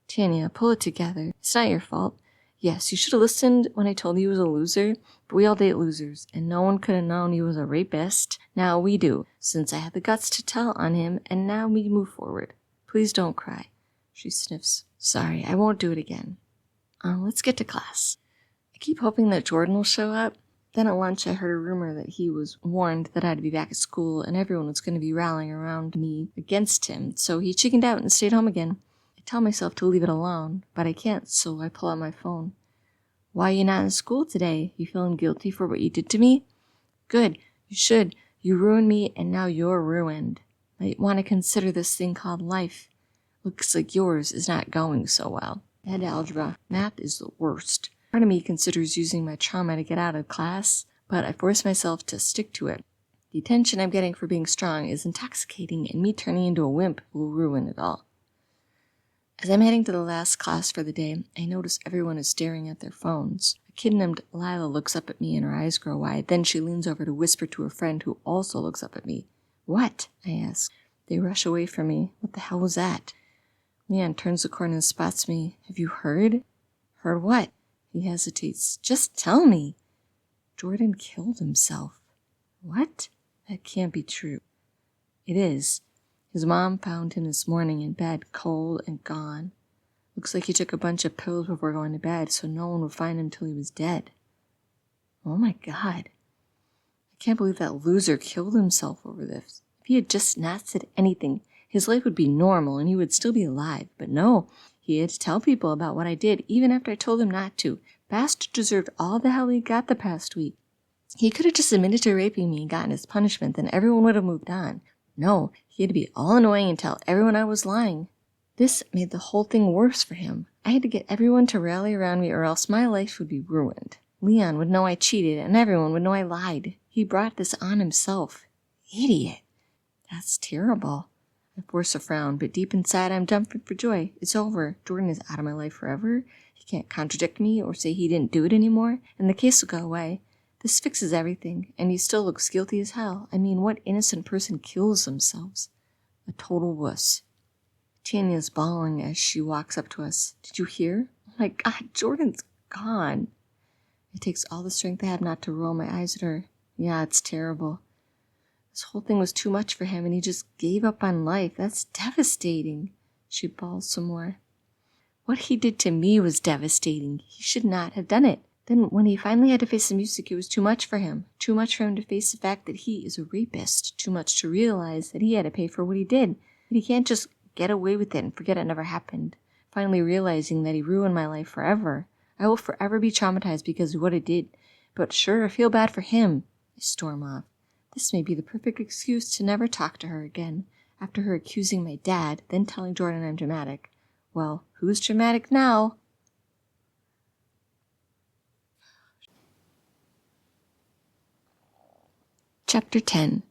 Tanya, pull it together. It's not your fault. Yes, you should have listened when I told you he was a loser, but we all date losers, and no one could have known he was a rapist. Now we do, since I had the guts to tell on him, and now we move forward. Please don't cry. She sniffs. Sorry, I won't do it again. Let's get to class. I keep hoping that Jordan will show up. Then at lunch I heard a rumor that he was warned that I had to be back at school and everyone was going to be rallying around me against him, so he chickened out and stayed home again. I tell myself to leave it alone, but I can't, so I pull out my phone. Why are you not in school today? You feeling guilty for what you did to me? Good, you should. You ruined me and now you're ruined. Might want to consider this thing called life. Looks like yours is not going so well. I had algebra. Math is the worst. Part of me considers using my trauma to get out of class, but I force myself to stick to it. The attention I'm getting for being strong is intoxicating, and me turning into a wimp will ruin it all. As I'm heading to the last class for the day, I notice everyone is staring at their phones. A kid named Lila looks up at me and her eyes grow wide. Then she leans over to whisper to her friend who also looks up at me. What? I ask. They rush away from me. What the hell was that? Leon turns the corner and spots me. Have you heard? Heard what? He hesitates. Just tell me. Jordan killed himself. What? That can't be true. It is. His mom found him this morning in bed, cold and gone. Looks like he took a bunch of pills before going to bed, so no one would find him till he was dead. Oh my God. I can't believe that loser killed himself over this. If he had just not said anything, his life would be normal and he would still be alive. But no, he had to tell people about what I did, even after I told him not to. Bastard deserved all the hell he got the past week. He could have just admitted to raping me and gotten his punishment, then everyone would have moved on. No, he had to be all annoying and tell everyone I was lying. This made the whole thing worse for him. I had to get everyone to rally around me or else my life would be ruined. Leon would know I cheated and everyone would know I lied. He brought this on himself. Idiot. That's terrible. I force a frown, but deep inside I'm jumping for joy. It's over. Jordan is out of my life forever. He can't contradict me or say he didn't do it anymore, and the case will go away. This fixes everything, and he still looks guilty as hell. I mean, what innocent person kills themselves? A total wuss. Tanya's bawling as she walks up to us. Did you hear? Oh my God, Jordan's gone. It takes all the strength I have not to roll my eyes at her. Yeah, it's terrible. This whole thing was too much for him, and he just gave up on life. That's devastating. She bawls some more. What he did to me was devastating. He should not have done it. Then when he finally had to face the music, it was too much for him. Too much for him to face the fact that he is a rapist. Too much to realize that he had to pay for what he did. That he can't just get away with it and forget it never happened. Finally realizing that he ruined my life forever. I will forever be traumatized because of what it did. But sure, I feel bad for him. I storm off. This may be the perfect excuse to never talk to her again. After her accusing my dad, then telling Jordan I'm dramatic. Well, who's dramatic now? Chapter 10.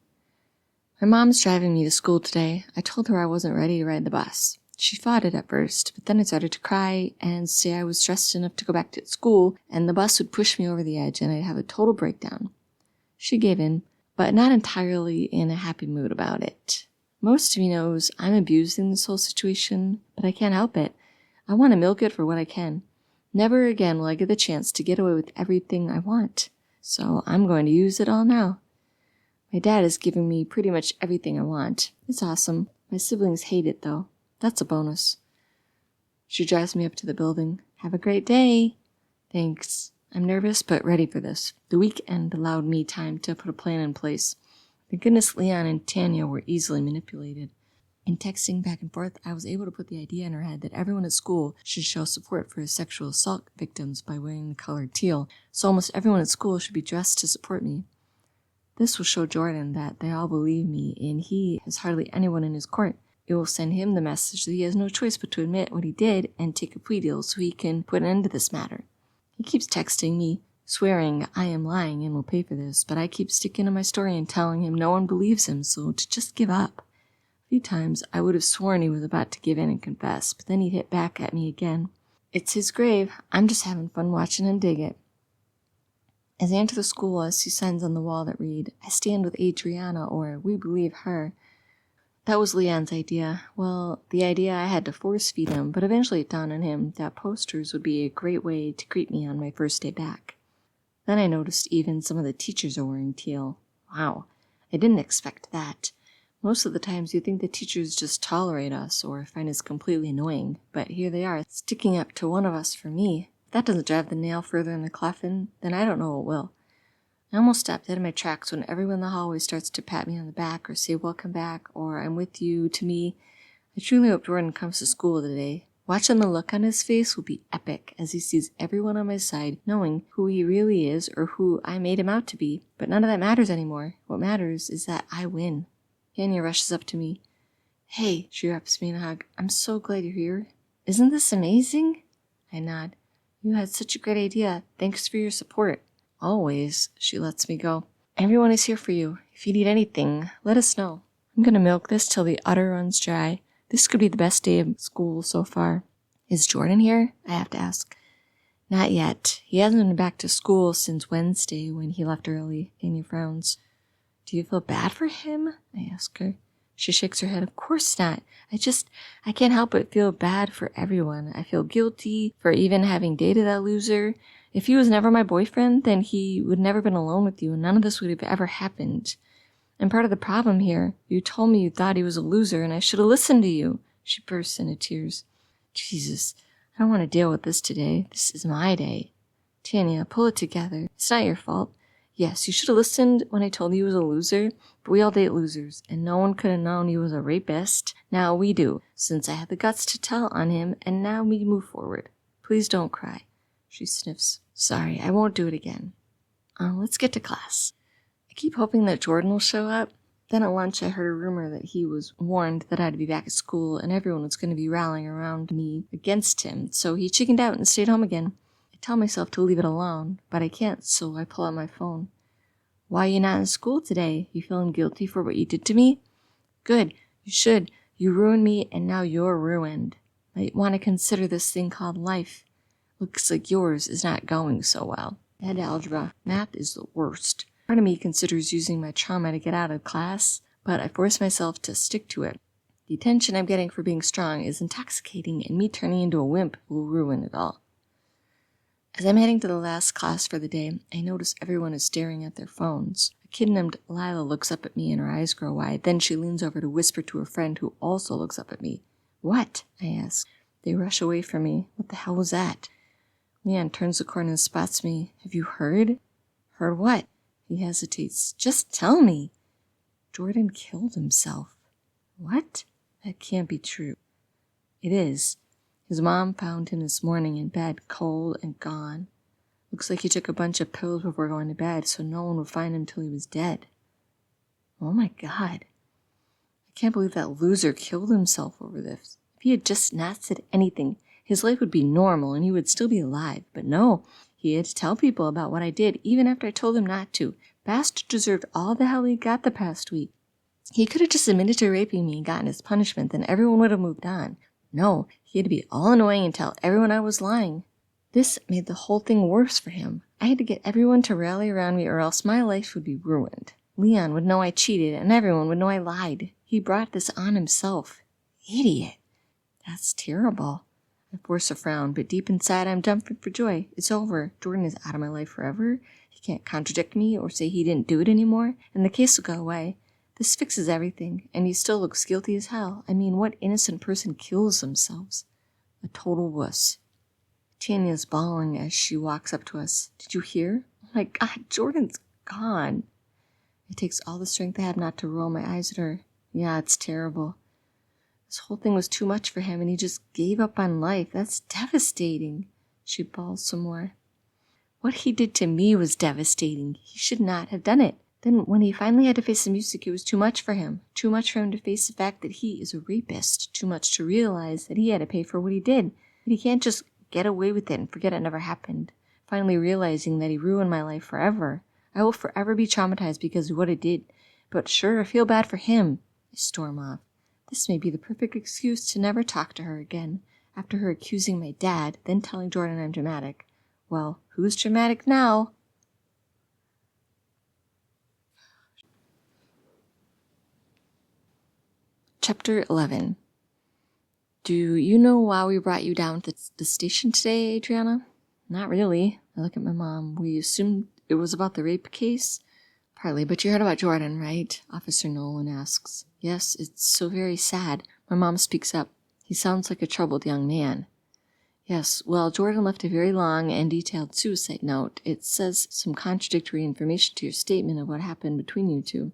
My mom's driving me to school today. I told her I wasn't ready to ride the bus. She fought it at first, but then I started to cry and say I was stressed enough to go back to school, and the bus would push me over the edge and I'd have a total breakdown. She gave in, but not entirely in a happy mood about it. Most of you knows I'm abusing this whole situation, but I can't help it. I want to milk it for what I can. Never again will I get the chance to get away with everything I want, so I'm going to use it all now. My dad is giving me pretty much everything I want. It's awesome. My siblings hate it, though. That's a bonus. She drives me up to the building. Have a great day. Thanks. I'm nervous, but ready for this. The weekend allowed me time to put a plan in place. Thank goodness Leon and Tanya were easily manipulated. In texting back and forth, I was able to put the idea in her head that everyone at school should show support for sexual assault victims by wearing the color teal, so almost everyone at school should be dressed to support me. This will show Jordan that they all believe me, and he has hardly anyone in his court. It will send him the message that he has no choice but to admit what he did and take a plea deal so he can put an end to this matter. He keeps texting me, swearing I am lying and will pay for this, but I keep sticking to my story and telling him no one believes him, so to just give up. A few times I would have sworn he was about to give in and confess, but then he'd hit back at me again. It's his grave. I'm just having fun watching him dig it. As I enter the school, I see signs on the wall that read, I stand with Adrianna, or we believe her. That was Leon's idea. Well, the idea I had to force feed him, but eventually it dawned on him that posters would be a great way to greet me on my first day back. Then I noticed even some of the teachers are wearing teal. Wow, I didn't expect that. Most of the times you think the teachers just tolerate us or find us completely annoying, but here they are, sticking up to one of us for me. If that doesn't drive the nail further in the coffin, then I don't know what will. I almost stopped dead in my tracks when everyone in the hallway starts to pat me on the back or say welcome back or I'm with you to me. I truly hope Jordan comes to school today. Watching the look on his face will be epic as he sees everyone on my side knowing who he really is or who I made him out to be. But none of that matters anymore. What matters is that I win. Tanya rushes up to me. Hey, she wraps me in a hug. I'm so glad you're here. Isn't this amazing? I nod. You had such a great idea. Thanks for your support. Always, she lets me go. Everyone is here for you. If you need anything, let us know. I'm going to milk this till the udder runs dry. This could be the best day of school so far. Is Jordan here? I have to ask. Not yet. He hasn't been back to school since Wednesday when he left early. Anya frowns. Do you feel bad for him? I ask her. She shakes her head. Of course not. I can't help but feel bad for everyone. I feel guilty for even having dated that loser. If he was never my boyfriend, then he would never been alone with you, and none of this would have ever happened. And part of the problem here, you told me you thought he was a loser, and I should have listened to you. She bursts into tears. Jesus, I don't want to deal with this today. This is my day. Tanya, pull it together. It's not your fault. Yes, you should have listened when I told you he was a loser, but we all date losers, and no one could have known he was a rapist. Now we do, since I had the guts to tell on him, and now we move forward. Please don't cry. She sniffs. Sorry, I won't do it again. Let's get to class. I keep hoping that Jordan will show up. Then at lunch I heard a rumor that he was warned that I'd be back at school and everyone was going to be rallying around me against him, so he chickened out and stayed home again. I tell myself to leave it alone, but I can't, so I pull out my phone. Why are you not in school today? You feeling guilty for what you did to me? Good, you should. You ruined me, and now you're ruined. Might want to consider this thing called life. Looks like yours is not going so well. Bad algebra. Math is the worst. Part of me considers using my trauma to get out of class, but I force myself to stick to it. The attention I'm getting for being strong is intoxicating, and me turning into a wimp will ruin it all. As I'm heading to the last class for the day, I notice everyone is staring at their phones. A kid named Lila looks up at me and her eyes grow wide. Then she leans over to whisper to her friend who also looks up at me. What? I ask. They rush away from me. What the hell was that? Leon turns the corner and spots me. Have you heard? Heard what? He hesitates. Just tell me. Jordan killed himself. What? That can't be true. It is. His mom found him this morning in bed, cold and gone. Looks like he took a bunch of pills before going to bed, so no one would find him till he was dead. Oh my God. I can't believe that loser killed himself over this. If he had just not said anything, his life would be normal and he would still be alive. But no, he had to tell people about what I did, even after I told him not to. Bastard deserved all the hell he got the past week. He could have just admitted to raping me and gotten his punishment, then everyone would have moved on. No, he had to be all annoying and tell everyone I was lying. This made the whole thing worse for him. I had to get everyone to rally around me or else my life would be ruined. Leon would know I cheated and everyone would know I lied. He brought this on himself. Idiot. That's terrible. I force a frown, but deep inside I'm jumping for joy. It's over. Jordan is out of my life forever. He can't contradict me or say he didn't do it anymore, and the case will go away. This fixes everything, and he still looks guilty as hell. I mean, what innocent person kills themselves? A total wuss. Tanya's bawling as she walks up to us. Did you hear? Oh my God, Jordan's gone. It takes all the strength I have not to roll my eyes at her. Yeah, it's terrible. This whole thing was too much for him, and he just gave up on life. That's devastating. She bawls some more. What he did to me was devastating. He should not have done it. Then when he finally had to face the music, it was too much for him. Too much for him to face the fact that he is a rapist. Too much to realize that he had to pay for what he did. But he can't just get away with it and forget it never happened. Finally realizing that he ruined my life forever. I will forever be traumatized because of what it did. But sure, I feel bad for him. I storm off. This may be the perfect excuse to never talk to her again. After her accusing my dad, then telling Jordan I'm dramatic. Well, who's dramatic now? Chapter 11. Do you know why we brought you down to the station today, Adrianna? Not really. I look at my mom. We assumed it was about the rape case? Partly, but you heard about Jordan, right? Officer Nolan asks. Yes, it's so very sad. My mom speaks up. He sounds like a troubled young man. Yes, well, Jordan left a very long and detailed suicide note. It says some contradictory information to your statement of what happened between you two.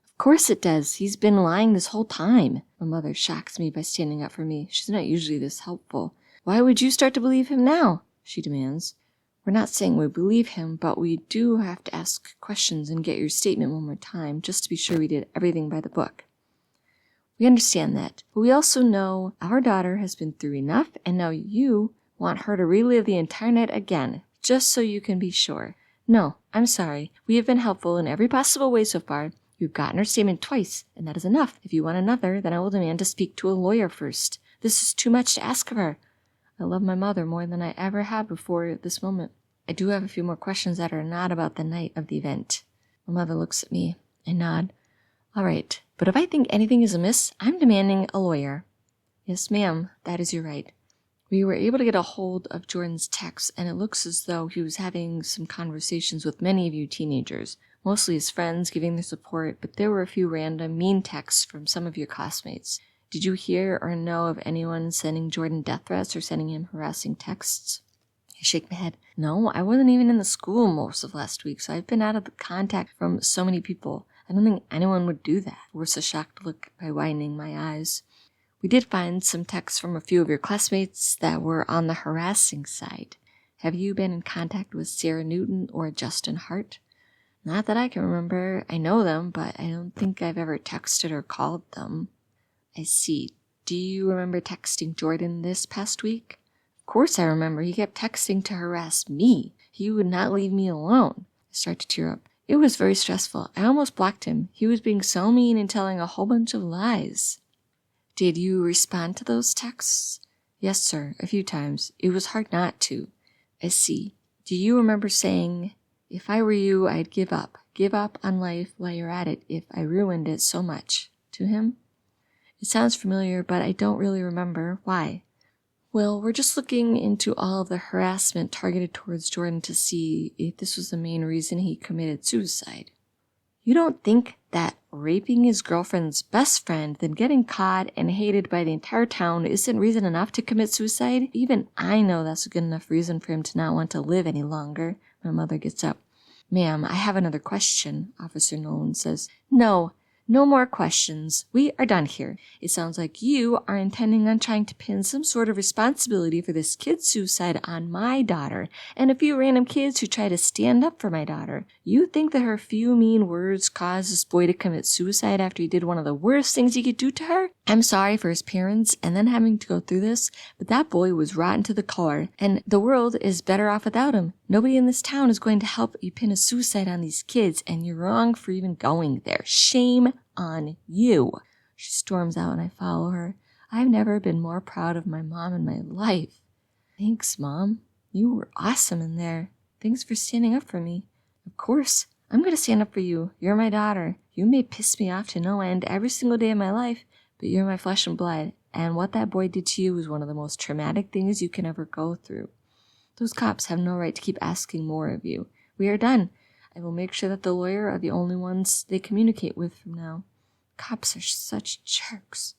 Of course it does. He's been lying this whole time. My mother shocks me by standing up for me. She's not usually this helpful. Why would you start to believe him now? She demands. We're not saying we believe him, but we do have to ask questions and get your statement one more time, just to be sure we did everything by the book. We understand that, but we also know our daughter has been through enough, and now you want her to relive the entire night again, just so you can be sure. No, I'm sorry. We have been helpful in every possible way so far. You've gotten her statement twice, and that is enough. If you want another, then I will demand to speak to a lawyer first. This is too much to ask of her. I love my mother more than I ever have before this moment. I do have a few more questions that are not about the night of the event. My mother looks at me. I nod. All right, but if I think anything is amiss, I'm demanding a lawyer. Yes, ma'am, that is your right. We were able to get a hold of Jordan's texts, and it looks as though he was having some conversations with many of you teenagers, mostly his friends giving their support, but there were a few random mean texts from some of your classmates. Did you hear or know of anyone sending Jordan death threats or sending him harassing texts? I shake my head. No, I wasn't even in the school most of last week, so I've been out of contact from so many people. I don't think anyone would do that. Force a shocked look by widening my eyes. We did find some texts from a few of your classmates that were on the harassing side. Have you been in contact with Sarah Newton or Justin Hart? Not that I can remember. I know them, but I don't think I've ever texted or called them. I see. Do you remember texting Jordan this past week? Of course I remember. He kept texting to harass me. He would not leave me alone. I start to tear up. It was very stressful. I almost blocked him. He was being so mean and telling a whole bunch of lies. Did you respond to those texts? Yes, sir, a few times. It was hard not to. I see. Do you remember saying, if I were you, I'd give up. Give up on life while you're at it if I ruined it so much. To him? It sounds familiar, but I don't really remember. Why? Well, we're just looking into all of the harassment targeted towards Jordan to see if this was the main reason he committed suicide. You don't think that raping his girlfriend's best friend, then getting caught and hated by the entire town isn't reason enough to commit suicide? Even I know that's a good enough reason for him to not want to live any longer. My mother gets up. Ma'am, I have another question, Officer Nolan says. No more questions. We are done here. It sounds like you are intending on trying to pin some sort of responsibility for this kid's suicide on my daughter and a few random kids who try to stand up for my daughter. You think that her few mean words caused this boy to commit suicide after he did one of the worst things he could do to her? I'm sorry for his parents and then having to go through this, but that boy was rotten to the core, and the world is better off without him. Nobody in this town is going to help you pin a suicide on these kids, and you're wrong for even going there. Shame on you. She storms out and I follow her. I've never been more proud of my mom in my life. Thanks, Mom. You were awesome in there. Thanks for standing up for me. Of course, I'm going to stand up for you. You're my daughter. You may piss me off to no end every single day of my life, but you're my flesh and blood, and what that boy did to you was one of the most traumatic things you can ever go through. Those cops have no right to keep asking more of you. We are done. I will make sure that the lawyer are the only ones they communicate with from now. Cops are such jerks.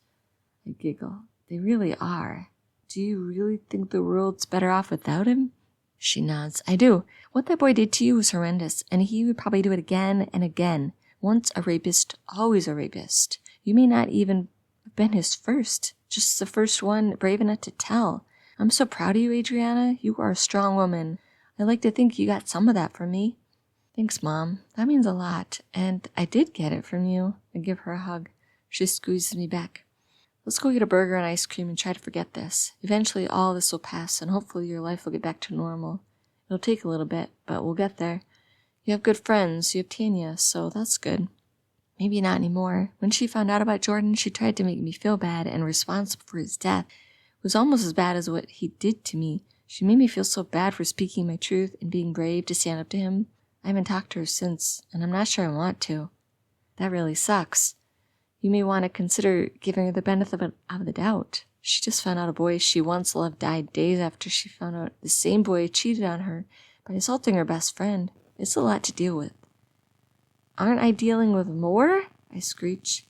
I giggle. They really are. Do you really think the world's better off without him? She nods. I do. What that boy did to you was horrendous, and he would probably do it again and again. Once a rapist, always a rapist. You may not even have been his first, just the first one brave enough to tell. I'm so proud of you, Adrianna. You are a strong woman. I like to think you got some of that from me. Thanks, Mom. That means a lot, and I did get it from you. I give her a hug. She squeezes me back. Let's go get a burger and ice cream and try to forget this. Eventually all this will pass, and hopefully your life will get back to normal. It'll take a little bit, but we'll get there. You have good friends. You have Tanya, so that's good. Maybe not anymore. When she found out about Jordan, she tried to make me feel bad and responsible for his death. It was almost as bad as what he did to me. She made me feel so bad for speaking my truth and being brave to stand up to him. I haven't talked to her since, and I'm not sure I want to. That really sucks. You may want to consider giving her the benefit of the doubt. She just found out a boy she once loved died days after she found out the same boy cheated on her by assaulting her best friend. It's a lot to deal with. Aren't I dealing with more? I screech.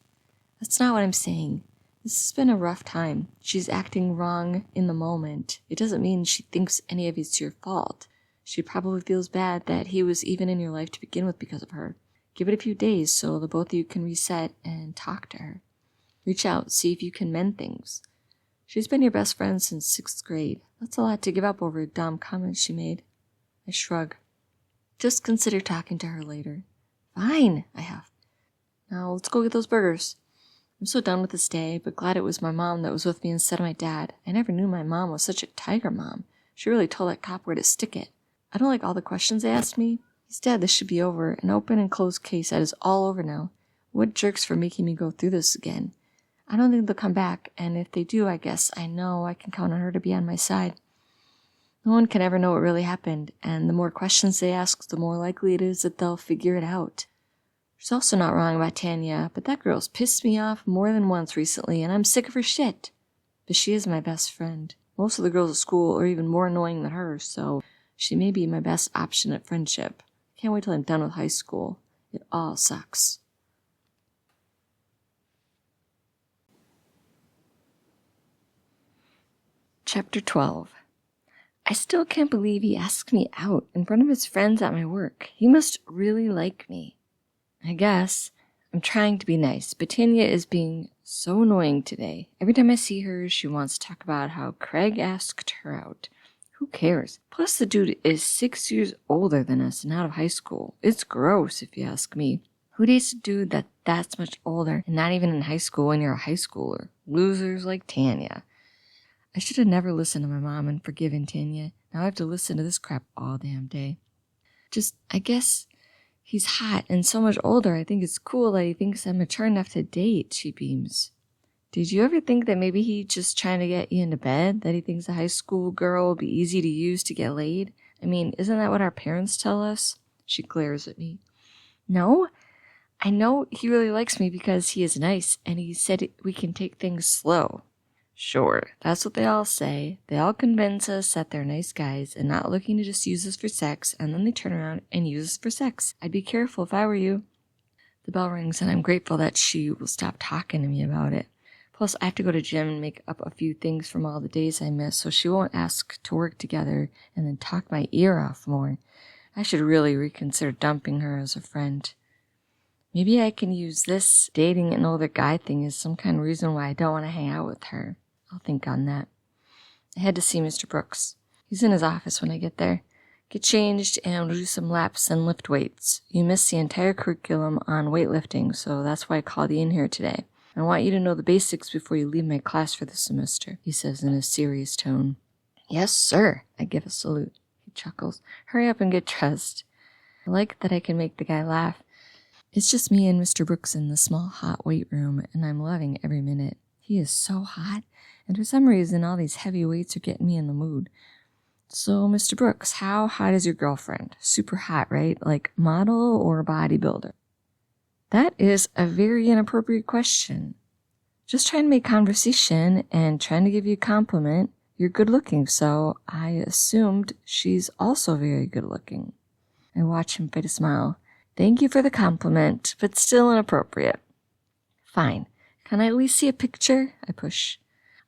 That's not what I'm saying. This has been a rough time. She's acting wrong in the moment. It doesn't mean she thinks any of it's your fault. She probably feels bad that he was even in your life to begin with because of her. Give it a few days so the both of you can reset and talk to her. Reach out, see if you can mend things. She's been your best friend since 6th grade. That's a lot to give up over a dumb comment she made. I shrug. Just consider talking to her later. Fine, I huff. Now let's go get those burgers. I'm so done with this day, but glad it was my mom that was with me instead of my dad. I never knew my mom was such a tiger mom. She really told that cop where to stick it. I don't like all the questions they asked me. He's dead, this should be over. An open and closed case that is all over now. What jerks for making me go through this again. I don't think they'll come back, and if they do, I guess I know I can count on her to be on my side. No one can ever know what really happened, and the more questions they ask, the more likely it is that they'll figure it out. She's also not wrong about Tanya, but that girl's pissed me off more than once recently, and I'm sick of her shit. But she is my best friend. Most of the girls at school are even more annoying than her, so she may be my best option at friendship. Can't wait till I'm done with high school. It all sucks. Chapter 12. I still can't believe he asked me out in front of his friends at my work. He must really like me. I guess. I'm trying to be nice, but Tanya is being so annoying today. Every time I see her, she wants to talk about how Craig asked her out. Who cares? Plus, the dude is 6 years older than us and out of high school. It's gross, if you ask me. Who dates a dude that's much older and not even in high school when you're a high schooler? Losers like Tanya. I should have never listened to my mom and forgiven Tanya. Now I have to listen to this crap all damn day. I guess he's hot and so much older. I think it's cool that he thinks I'm mature enough to date, she beams. Did you ever think that maybe he's just trying to get you into bed? That he thinks a high school girl will be easy to use to get laid? I mean, isn't that what our parents tell us? She glares at me. No, I know he really likes me because he is nice, and he said we can take things slow. Sure, that's what they all say. They all convince us that they're nice guys and not looking to just use us for sex, and then they turn around and use us for sex. I'd be careful if I were you. The bell rings, and I'm grateful that she will stop talking to me about it. Plus, I have to go to gym and make up a few things from all the days I missed, so she won't ask to work together and then talk my ear off more. I should really reconsider dumping her as a friend. Maybe I can use this dating an older guy thing as some kind of reason why I don't want to hang out with her. I'll think on that. I had to see Mr. Brooks. He's in his office when I get there. Get changed and we'll do some laps and lift weights. You missed the entire curriculum on weightlifting, so that's why I called you in here today. I want you to know the basics before you leave my class for the semester, he says in a serious tone. Yes, sir. I give a salute. He chuckles. Hurry up and get dressed. I like that I can make the guy laugh. It's just me and Mr. Brooks in the small hot weight room, and I'm loving every minute. He is so hot, and for some reason all these heavy weights are getting me in the mood. So, Mr. Brooks, how hot is your girlfriend? Super hot, right? Like model or bodybuilder? That is a very inappropriate question. Just trying to make conversation and trying to give you a compliment. You're good looking, so I assumed she's also very good looking. I watch him fight a smile. Thank you for the compliment, but still inappropriate. Fine. Can I at least see a picture? I push.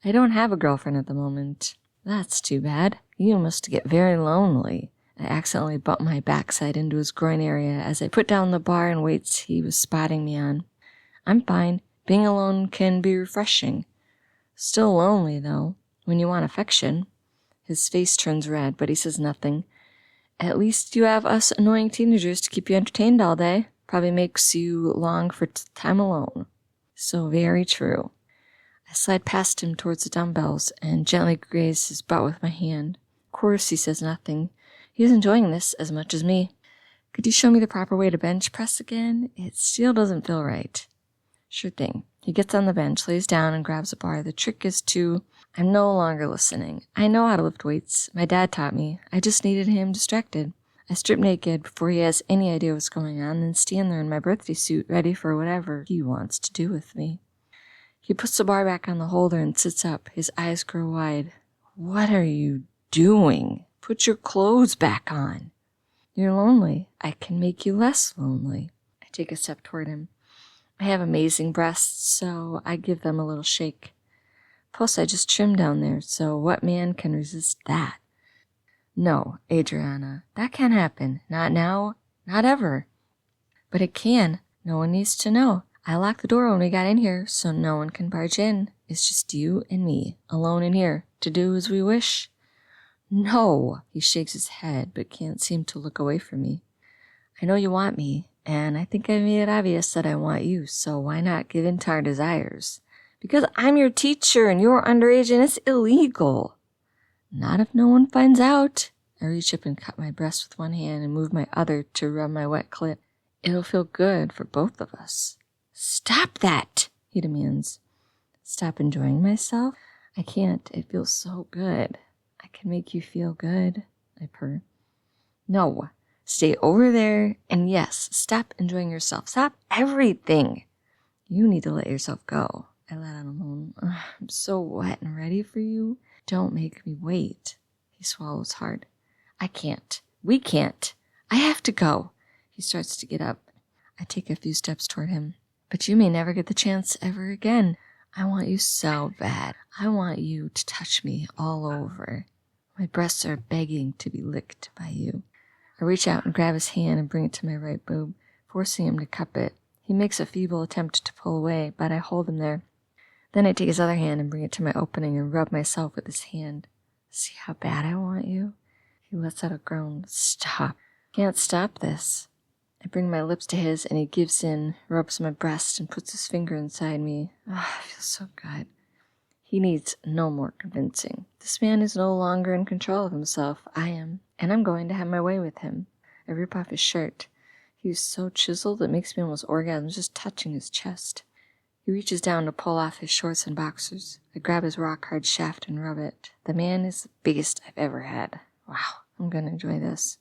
I don't have a girlfriend at the moment. That's too bad. You must get very lonely. I accidentally bumped my backside into his groin area as I put down the bar and weights he was spotting me on. I'm fine. Being alone can be refreshing. Still lonely, though, when you want affection. His face turns red, but he says nothing. At least you have us annoying teenagers to keep you entertained all day. Probably makes you long for time alone. So very true. I slide past him towards the dumbbells and gently graze his butt with my hand. Of course, he says nothing. He's enjoying this as much as me. Could you show me the proper way to bench press again? It still doesn't feel right. Sure thing. He gets on the bench, lays down, and grabs a bar. The trick is I'm no longer listening. I know how to lift weights. My dad taught me. I just needed him distracted. I strip naked before he has any idea what's going on and stand there in my birthday suit ready for whatever he wants to do with me. He puts the bar back on the holder and sits up. His eyes grow wide. What are you doing? Put your clothes back on. You're lonely. I can make you less lonely. I take a step toward him. I have amazing breasts, so I give them a little shake. Plus, I just trimmed down there, so what man can resist that? No, Adrianna, that can't happen. Not now, not ever. But it can. No one needs to know. I locked the door when we got in here, so no one can barge in. It's just you and me, alone in here, to do as we wish. No, he shakes his head, but can't seem to look away from me. I know you want me, and I think I made it obvious that I want you, so why not give in to our desires? Because I'm your teacher and you're underage and it's illegal. Not if no one finds out. I reach up and cut my breast with one hand and move my other to rub my wet clit. It'll feel good for both of us. Stop that, he demands. Stop enjoying myself? I can't. It feels so good. I can make you feel good, I purr. No, stay over there, and yes, stop enjoying yourself. Stop everything. You need to let yourself go. I let out a moan. I'm so wet and ready for you. Don't make me wait. He swallows hard. I can't. We can't. I have to go. He starts to get up. I take a few steps toward him. But you may never get the chance ever again. I want you so bad. I want you to touch me all over. My breasts are begging to be licked by you. I reach out and grab his hand and bring it to my right boob, forcing him to cup it. He makes a feeble attempt to pull away, but I hold him there. Then I take his other hand and bring it to my opening and rub myself with his hand. See how bad I want you? He lets out a groan. Stop. Can't stop this. I bring my lips to his and he gives in, rubs my breast, and puts his finger inside me. Ah, it feels so good. He needs no more convincing. This man is no longer in control of himself. I am, and I'm going to have my way with him. I rip off his shirt. He is so chiseled it makes me almost orgasm just touching his chest. He reaches down to pull off his shorts and boxers. I grab his rock-hard shaft and rub it. The man is the biggest I've ever had. Wow, I'm gonna enjoy this.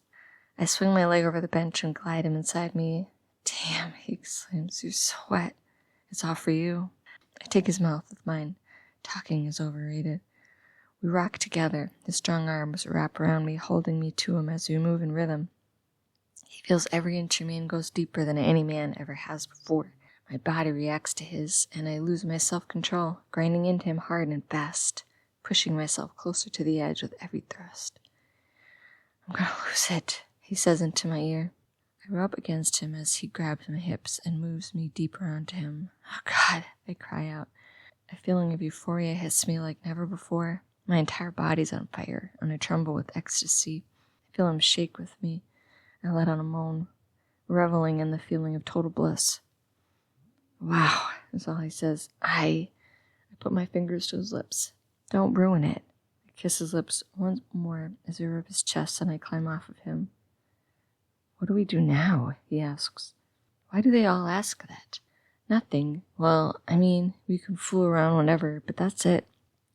I swing my leg over the bench and glide him inside me. Damn, he exclaims, you're so wet. It's all for you. I take his mouth with mine. Talking is overrated. We rock together. His strong arms wrap around me, holding me to him as we move in rhythm. He feels every inch of me and goes deeper than any man ever has before. My body reacts to his, and I lose my self-control, grinding into him hard and fast, pushing myself closer to the edge with every thrust. I'm gonna lose it, he says into my ear. I rub against him as he grabs my hips and moves me deeper onto him. Oh God, I cry out. A feeling of euphoria hits me like never before. My entire body's on fire, and I tremble with ecstasy. I feel him shake with me. I let out a moan, reveling in the feeling of total bliss. Wow, is all he says. I put my fingers to his lips. Don't ruin it. I kiss his lips once more as I rub his chest and I climb off of him. What do we do now? He asks. Why do they all ask that? Nothing. Well, I mean, we can fool around whenever, but that's it.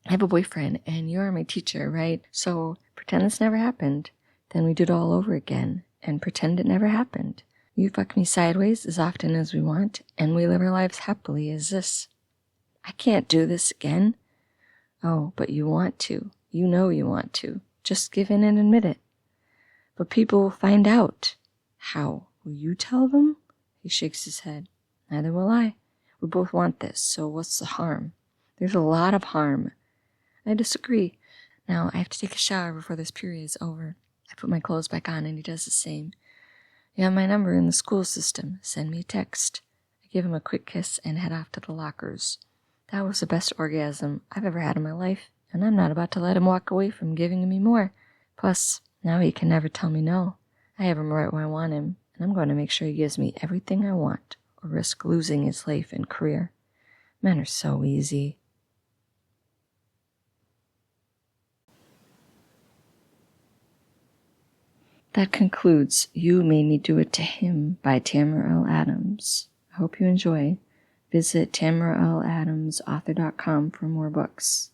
I have a boyfriend, and you're my teacher, right? So pretend this never happened. Then we do it all over again, and pretend it never happened. You fuck me sideways as often as we want, and we live our lives happily as this. I can't do this again. Oh, but you want to. You know you want to. Just give in and admit it. But people will find out. How? Will you tell them? He shakes his head. Neither will I. We both want this, so what's the harm? There's a lot of harm. I disagree. Now, I have to take a shower before this period is over. I put my clothes back on, and he does the same. You have my number in the school system. Send me a text. I give him a quick kiss and head off to the lockers. That was the best orgasm I've ever had in my life, and I'm not about to let him walk away from giving me more. Plus, now he can never tell me no. I have him right where I want him, and I'm going to make sure he gives me everything I want, or risk losing his life and career. Men are so easy. That concludes You Made Me Do It to Him by Tamara L. Adams. I hope you enjoy. Visit TamaraLAdamsAuthor.com for more books.